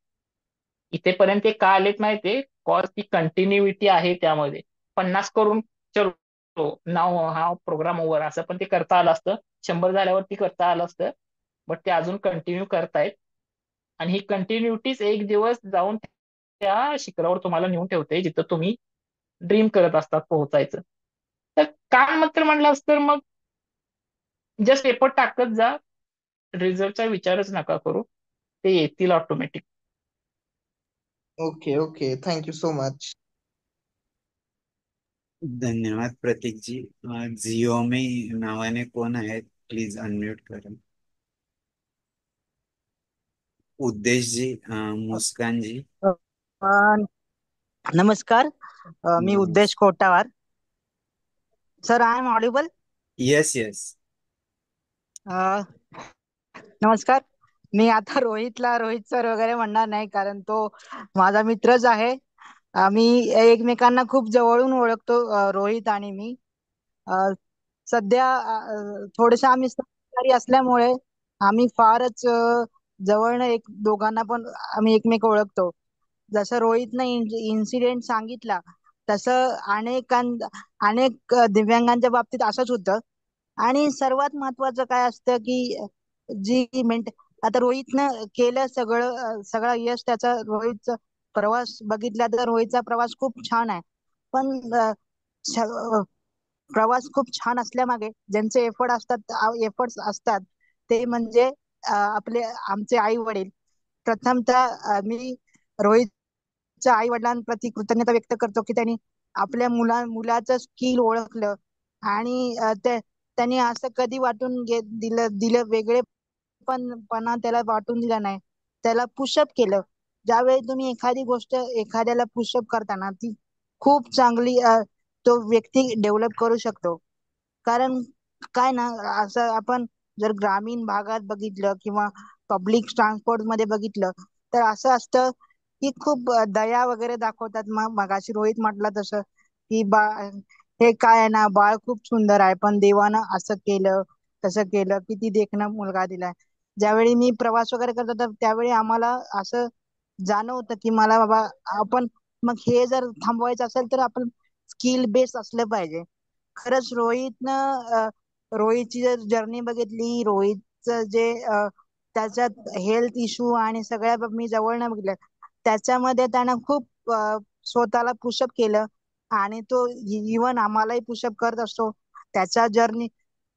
इथेपर्यंत ते का आलेत माहितीये, कॉज ती कंटिन्युटी आहे त्यामध्ये. 50 करून चलो नाव हा प्रोग्राम ओव्हर असं पण ते करता आलं असतं. 100 झाल्यावरती करता आलं असतं, बट ते अजून कंटिन्यू करतायत. आणि ही कंटिन्युटीच एक दिवस जाऊन त्या शिखरावर तुम्हाला नेऊन ठेवते जिथं तुम्ही ड्रीम करत असतात पोहोचायचं. तर काय मात्र म्हणलं तर मग जस्ट एफर्ट टाकत जा. रिझल्टचा विचारच नका करू, ते येतील automatic. Okay okay, thank you so much. धन्यवाद प्रतीकजी. झिओमी नावाने कोण आहेत प्लीज अनम्यूट करा. उद्देशजी, मुस्कानजी. अ, नमस्कार. मी Uddesh Kotawar. Sir I am audible? Yes yes. नमस्कार. मी आता रोहितला रोहित सर वगैरे म्हणणार नाही कारण तो माझा मित्रच आहे. आम्ही एकमेकांना खूप जवळून ओळखतो, रोहित आणि मी. सध्या थोडेसे आम्ही सहकारी असल्यामुळे आम्ही फारच जवळनं एक दोघांना पण आम्ही एकमेक ओळखतो. जसं रोहितनं इन्सिडेंट सांगितला तसं अनेक दिव्यांगांच्या बाबतीत असंच होतं. आणि सर्वात महत्वाचं काय असतं की जी आता रोहितनं केलं सगळं यश त्याचा. रोहितचा प्रवास बघितला तर रोहितचा प्रवास खूप छान आहे. पण श- प्रवास खूप छान असल्यामागे ज्यांचे एफर्ट्स असतात ते म्हणजे आपले आमचे आई वडील. प्रथमतः मी रोहितच्या आई वडिलांप्रती कृतज्ञता व्यक्त करतो की त्यांनी आपल्या मुलाचं स्किल ओळखलं. आणि त्यांनी असं कधी दिलं वेगळे पणा त्याला वाटून दिला नाही. त्याला पुशअप केलं. ज्यावेळी तुम्ही एखादी गोष्ट एखाद्याला पुशअप करताना ती खूप चांगली तो व्यक्ती डेव्हलप करू शकतो. कारण काय ना, असं आपण जर ग्रामीण भागात बघितलं किंवा पब्लिक ट्रान्सपोर्ट मध्ये बघितलं तर असं असतं की खूप दया वगैरे दाखवतात. मगाशी रोहित म्हटलं तसं की हे काय आहे ना, बाळ खूप सुंदर आहे पण देवानं असं केलं तसं केलं, किती देखणं मुलगा दिलाय. ज्यावेळी मी प्रवास वगैरे करतो तर त्यावेळी आम्हाला असं जाणवतं की मला बाबा आपण मग हे जर थांबवायचं असेल तर आपण स्किल बेस असलं पाहिजे. खरंच रोहितची जर जर्नी बघितली, रोहितचं जे त्याच्यात हेल्थ इश्यू आणि सगळ्या मी जवळनं बघितलं. त्याच्यामध्ये त्यानं खूप स्वतःला पुशअप केलं. आणि तो इवन आम्हालाही पुशअप करत असतो. त्याच्या जर्नी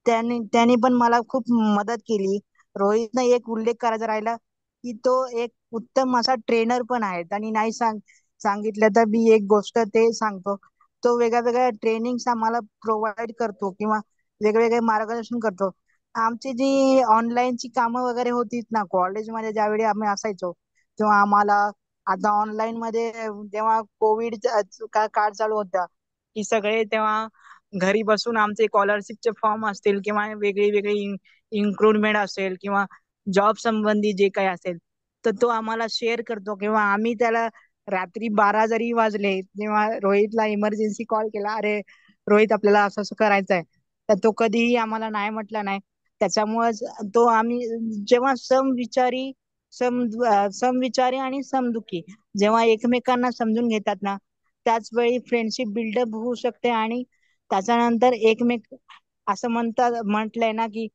त्यांनी पण मला खूप मदत केली. रोहितनं एक उल्लेख करायचा राहिला की तो एक उत्तम असा ट्रेनर पण आहे. आणि नाही सांगितलं तर मी एक गोष्ट ते सांगतो. तो वेगळ्या वेगळ्या ट्रेनिंग आम्हाला प्रोव्हाइड करतो किंवा वेगवेगळे मार्गदर्शन करतो. आमची जी ऑनलाईनची कामं वगैरे होती ना कॉलेजमध्ये ज्यावेळी आम्ही असायचो तेव्हा आम्हाला आता ऑनलाईन मध्ये जेव्हा कोविड काळ चालू होता की सगळे तेव्हा घरी बसून आमचे स्कॉलरशिपचे फॉर्म असतील किंवा वेगळी वेगळी इन्क्रुडमेंट असेल किंवा जॉब संबंधी जे काही असेल तर तो आम्हाला शेअर करतो. किंवा आम्ही त्याला रात्री 12 जरी वाजले तेव्हा रोहितला इमर्जन्सी कॉल केला, अरे रोहित आपल्याला असं असं करायचं आहे, तर तो कधीही आम्हाला नाही म्हटला नाही. त्याच्यामुळेच तो आम्ही जेव्हा समविचारी आणि समदुखी जेव्हा एकमेकांना समजून घेतात ना त्याच वेळी फ्रेंडशिप बिल्डअप होऊ शकते. आणि त्याच्यानंतर असं म्हटलंय ना की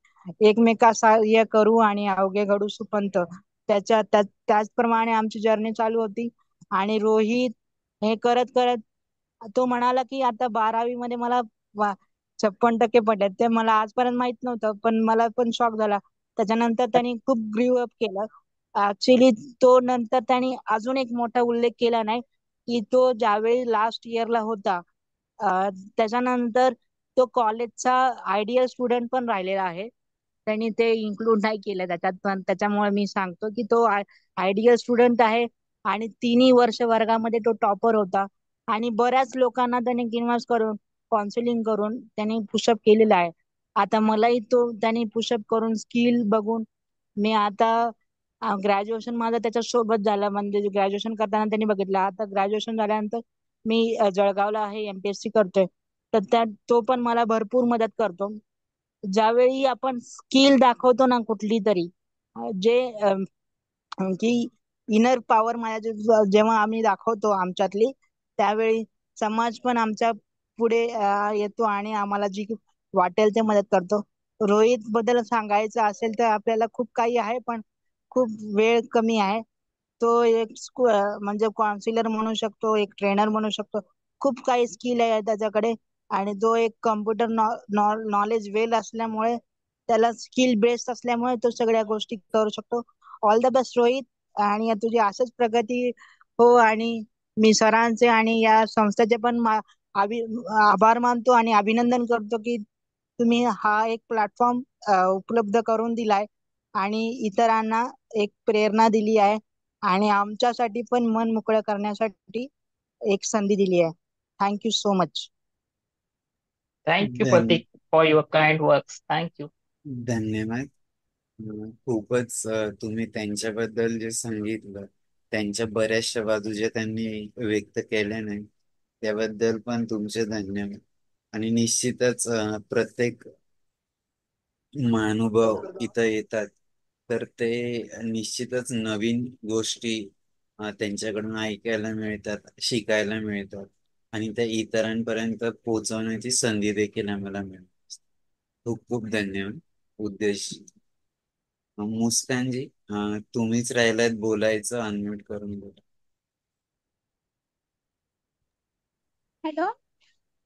एकमेका सहाय्य करू आणि अवघे घडू सुपंथ. त्याचप्रमाणे आमची जर्नी चालू होती. आणि रोहित हे करत करत तो म्हणाला की आता 12वी मध्ये मला 56% पडले. ते मला आजपर्यंत माहित नव्हतं पण मला पण शॉक झाला. त्याच्यानंतर त्यांनी खूप ग्रीव अप केलं. ऍक्च्युली तो नंतर त्यांनी अजून एक मोठा उल्लेख केला नाही की तो ज्यावेळी लास्ट इयरला होता त्याच्यानंतर तो कॉलेजचा आयडियल स्टुडंट पण राहिलेला आहे. त्यांनी ते इन्क्लूड नाही केलं त्याच्यात. पण त्याच्यामुळे मी सांगतो की तो आयडियल स्टुडंट आहे. आणि तिन्ही वर्ष वर्गामध्ये तो टॉपर होता. आणि बऱ्याच लोकांना त्याने किन्वास करून काउन्सिलिंग करून त्यांनी पुशअप केलेला आहे. आता मलाही त्यांनी पुशअप करून स्किल बघून मी आता ग्रॅज्युएशन माझं त्याच्या सोबत झालं. म्हणजे ग्रॅज्युएशन करताना त्यांनी बघितलं. आता ग्रॅज्युएशन झाल्यानंतर मी जळगावला आहे एमपीएससी करतोय. तर तो पण मला भरपूर मदत करतो. ज्यावेळी आपण स्किल दाखवतो ना कुठली तरी जे की इनर पॉवर माझ्या जेव्हा आम्ही दाखवतो आमच्यातली त्यावेळी समाज पण आमच्या पुढे येतो आणि आम्हाला जी वाटेल ते मदत करतो. रोहित बद्दल सांगायचं असेल तर आपल्याला खूप काही आहे पण खूप वेळ कमी आहे. तो एक म्हणजे काउन्सिलर म्हणू शकतो, एक ट्रेनर म्हणू शकतो. खूप काही स्किल आहे त्याच्याकडे. आणि तो एक कम्प्युटर नॉलेज वेल असल्यामुळे त्याला स्किल बेस्ड असल्यामुळे तो सगळ्या गोष्टी करू शकतो. All the best Rohit. आणि तुझी असंच प्रगती हो. आणि मी सरांचे आणि या संस्थेचे पण आभार मानतो आणि अभिनंदन करतो की तुम्ही हा एक प्लॅटफॉर्म उपलब्ध करून दिलाय आणि इतरांना एक प्रेरणा दिली आहे आणि आमच्यासाठी पण मन मोकळं करण्यासाठी एक संधी दिली आहे. Thank you so much. थँक्यू धन Prateek for your kind works. Thank you. धन्यवाद. खूपच तुम्ही त्यांच्याबद्दल जे सांगितलं, त्यांच्या बऱ्याचशा बाजू ज्या त्यांनी व्यक्त केल्या नाही त्याबद्दल पण तुमचे धन्यवाद. आणि निश्चितच प्रत्येक महानुभाव इथं येतात तर ते निश्चितच नवीन गोष्टी त्यांच्याकडून ऐकायला मिळतात, शिकायला मिळतात आणि त्या इतरांपर्यंत पोहोचवण्याची संधी देखील आम्हाला मिळते. खूप खूप धन्यवाद. उद्देश मुस्कानजी, तुम्हीच राहिलात बोलायचं, अनम्यूट करून बोला. हॅलो.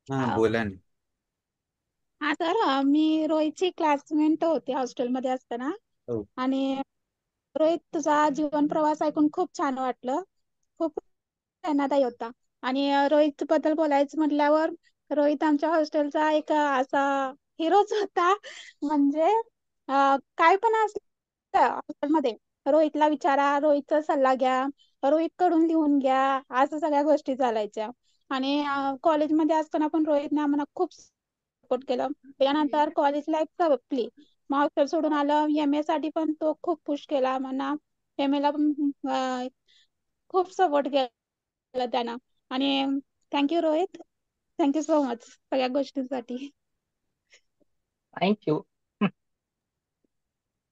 हा बोला ना. हा सर, मी रोहितची क्लासमेट होते हॉस्टेलमध्ये असताना. हो. आणि रोहित, तुझा जीवन प्रवास ऐकून खूप छान वाटलं. खूप प्रेरणादायी होता. आणि रोहित बद्दल बोलायचं म्हटल्यावर रोहित आमच्या हॉस्टेलचा एक असा हिरोच होता. म्हणजे काय पण असलं हॉस्टेलमध्ये रोहितला विचारा, रोहितचा सल्ला घ्या, रोहित कडून लिहून घ्या, असं सगळ्या गोष्टी चालायच्या. आणि कॉलेजमध्ये असताना पण रोहितने आम्हाला खूप सपोर्ट केलं. त्यानंतर कॉलेज लाईफ संपली, मग हॉस्टेल सोडून आलं. MA साठी पण तो खूप पुश केला म्हणा. MA ला पण खूप सपोर्ट केला त्यानं. आणि thank you Rohit, thank you so much सगळ्या गोष्टींसाठी. थँक्यू.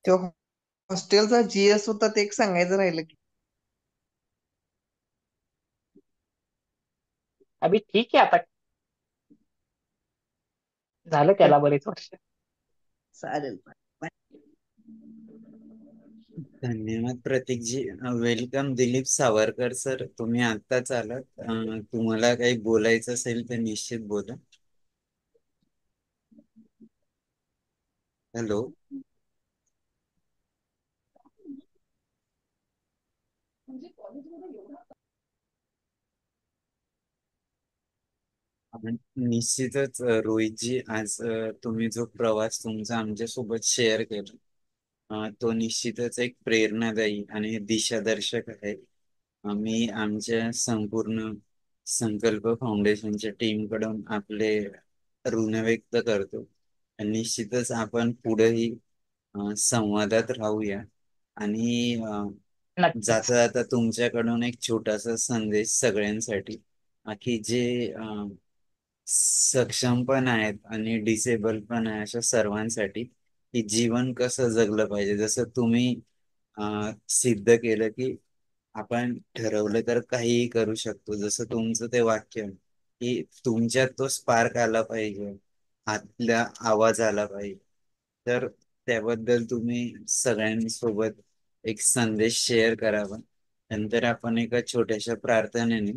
तो हॉस्टेलचा GS होता ते एक सांगायचं राहिलं की. अभि ठीक आहे, आता झालं त्याला बरेच वर्ष. चालेल. धन्यवाद प्रतीकजी. वेलकम दिलीप सावरकर सर, तुम्ही आत्ताच आलात. तुम्हाला काही बोलायचं असेल तर निश्चित बोला. हॅलो. निश्चितच रोहितजी, आज तुम्ही जो प्रवास तुमचा आमच्यासोबत शेअर केला तो निश्चितच एक प्रेरणादायी आणि दिशादर्शक आहे. आम्ही आमच्या संपूर्ण संकल्प फाउंडेशनच्या टीम कडून आपले ऋण व्यक्त करतो. आणि निश्चितच आपण पुढेही संवादात राहूया. आणि नक्कीच. जाता जाता तुमच्याकडून एक छोटासा संदेश सगळ्यांसाठी, की जे सक्षम पण आहेत आणि डिसेबल पण आहे अशा सर्वांसाठी, की जीवन कसं जगलं पाहिजे. जसं तुम्ही सिद्ध केलं की आपण ठरवलं तर काहीही करू शकतो. जसं तुमचं ते वाक्य की तुमच्यात तो स्पार्क आला पाहिजे, आतला आवाज आला पाहिजे. तर त्याबद्दल तुम्ही सगळ्यांसोबत एक संदेश शेअर करावा. नंतर आपण एका छोट्याशा प्रार्थनेने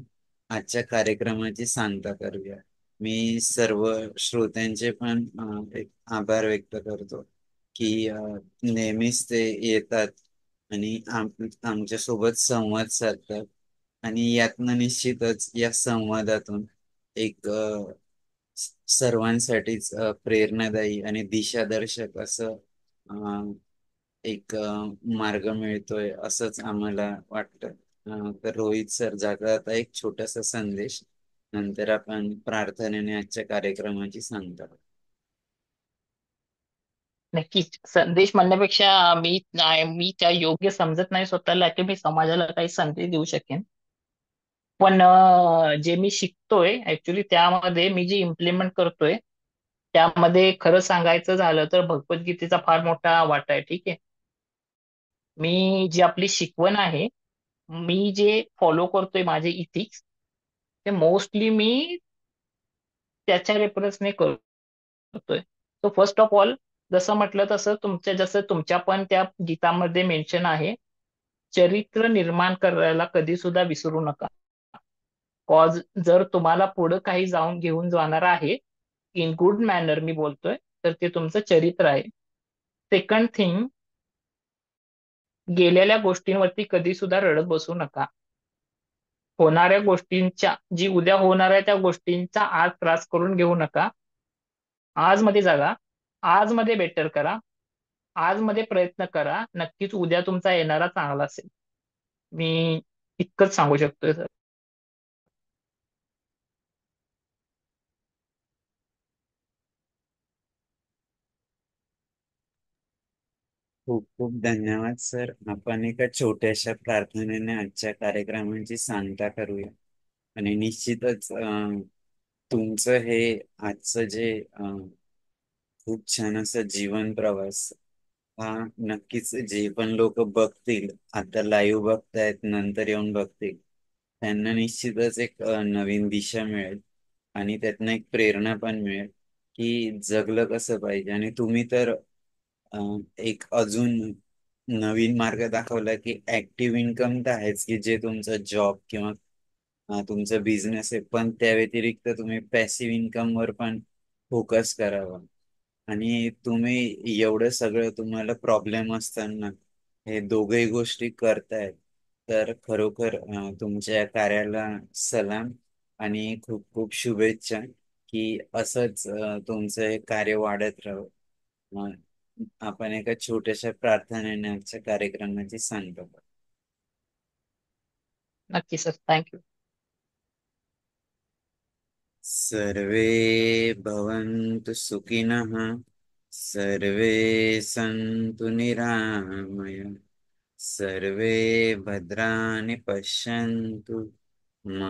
आजच्या कार्यक्रमाची सांगता करूया. मी सर्व श्रोत्यांचे पण एक आभार व्यक्त करतो की नेहमीच ते येतात आणि आमच्यासोबत संवाद साधतात. आणि यातनं निश्चितच या संवादातून एक सर्वांसाठीच प्रेरणादायी आणि दिशादर्शक असं एक मार्ग मिळतोय असंच आम्हाला वाटतं. तर रोहित सर, जाता जाता एक छोटासा संदेश, नंतर आपण प्रार्थनेने आजच्या कार्यक्रमाची सांगता. नक्कीच. संदेश म्हणण्यापेक्षा मी त्या योग्य समजत नाही स्वतःला की मी समाजाला काही संदेश देऊ शकेन. पण जे मी शिकतोय ऍक्च्युली त्यामध्ये मी जे इम्प्लिमेंट करतोय त्यामध्ये खरं सांगायचं झालं तर भगवद्गीतेचा फार मोठा वाटा आहे. ठीक आहे. मी जी आपली शिकवण आहे, मी जे फॉलो करतोय माझे इथिक्स, ते मोस्टली मी त्याच्या रेफरन्सने करतोय. सो फर्स्ट ऑफ ऑल, जसं म्हटलं तसं जसं तुमच्या पण त्या गीतामध्ये मेन्शन आहे, चरित्र निर्माण करायला कधी सुद्धा विसरू नका. कॉज जर तुम्हाला पुढे काही जाऊन घेऊन जाणार आहे, इन गुड मॅनर मी बोलतोय, तर ते तुमचं चरित्र आहे. सेकंड थिंग, गेलेल्या गोष्टींवरती कधी सुद्धा रडत बसू नका. होणाऱ्या गोष्टींच्या, जी उद्या होणार आहे त्या गोष्टींचा आज त्रास करून घेऊ नका. आज मध्ये जगा, आज मध्ये बेटर करा, आज मध्ये प्रयत्न करा. नक्कीच उद्या तुमचा येणारा चांगला असेल. मी इतकंच सांगू शकतोय सर. खूप खूप धन्यवाद सर. आपण एका छोट्याशा प्रार्थनेने आजच्या कार्यक्रमाची सांगता करूया. आणि निश्चितच तुमचं हे आजचं जे खूप छान असं जीवन प्रवास हा, नक्कीच. जे पण लोक बघतील, आता लाईव्ह बघतायत, नंतर येऊन बघतील, त्यांना निश्चितच एक नवीन दिशा मिळेल आणि त्यातनं एक प्रेरणा पण मिळेल की जगलं कसं पाहिजे. आणि तुम्ही तर एक अजून नवीन मार्ग दाखवला की ऍक्टिव्ह इन्कम तर आहेच, की जे तुमचा जॉब किंवा तुमचा बिझनेस आहे, पण त्या व्यतिरिक्त तुम्ही पॅसिव्ह इन्कम वर पण फोकस करावं. आणि तुम्ही एवढं सगळं तुम्हाला प्रॉब्लेम असताना हे दोघही गोष्टी करतायत, तर खरोखर तुमच्या कार्याला सलाम आणि खूप खूप शुभेच्छा की असंच तुमचं हे कार्य वाढत राहावं. आपण एका छोट्याशा प्रार्थनेने आजच्या कार्यक्रमाची सांगतो. नक्की सर, थँक्यू. सर्वे भवन्तु सुखिनः, सर्वे सन्तु निरामय, सर्वे भद्राणि पश्यन्तु, मा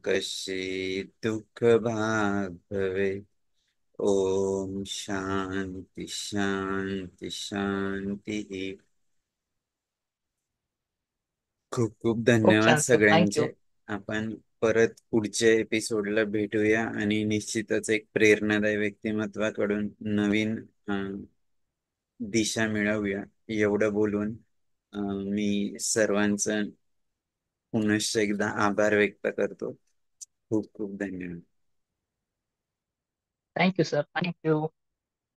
कश्चित् दुःखभाग् भवेत्. ओम शांती शांती शांती. खूप खूप खूप धन्यवाद छान सर, थँक्यू. सगळ्यांचे. आपण परत पुढच्या एपिसोडला भेटूया आणि निश्चितच एक प्रेरणादायी व्यक्तिमत्वाकडून नवीन दिशा मिळवूया. एवढं बोलून मी सर्वांचं पुनश्च एकदा आभार व्यक्त करतो. खूप खूप धन्यवाद. Thank you sir, thank you.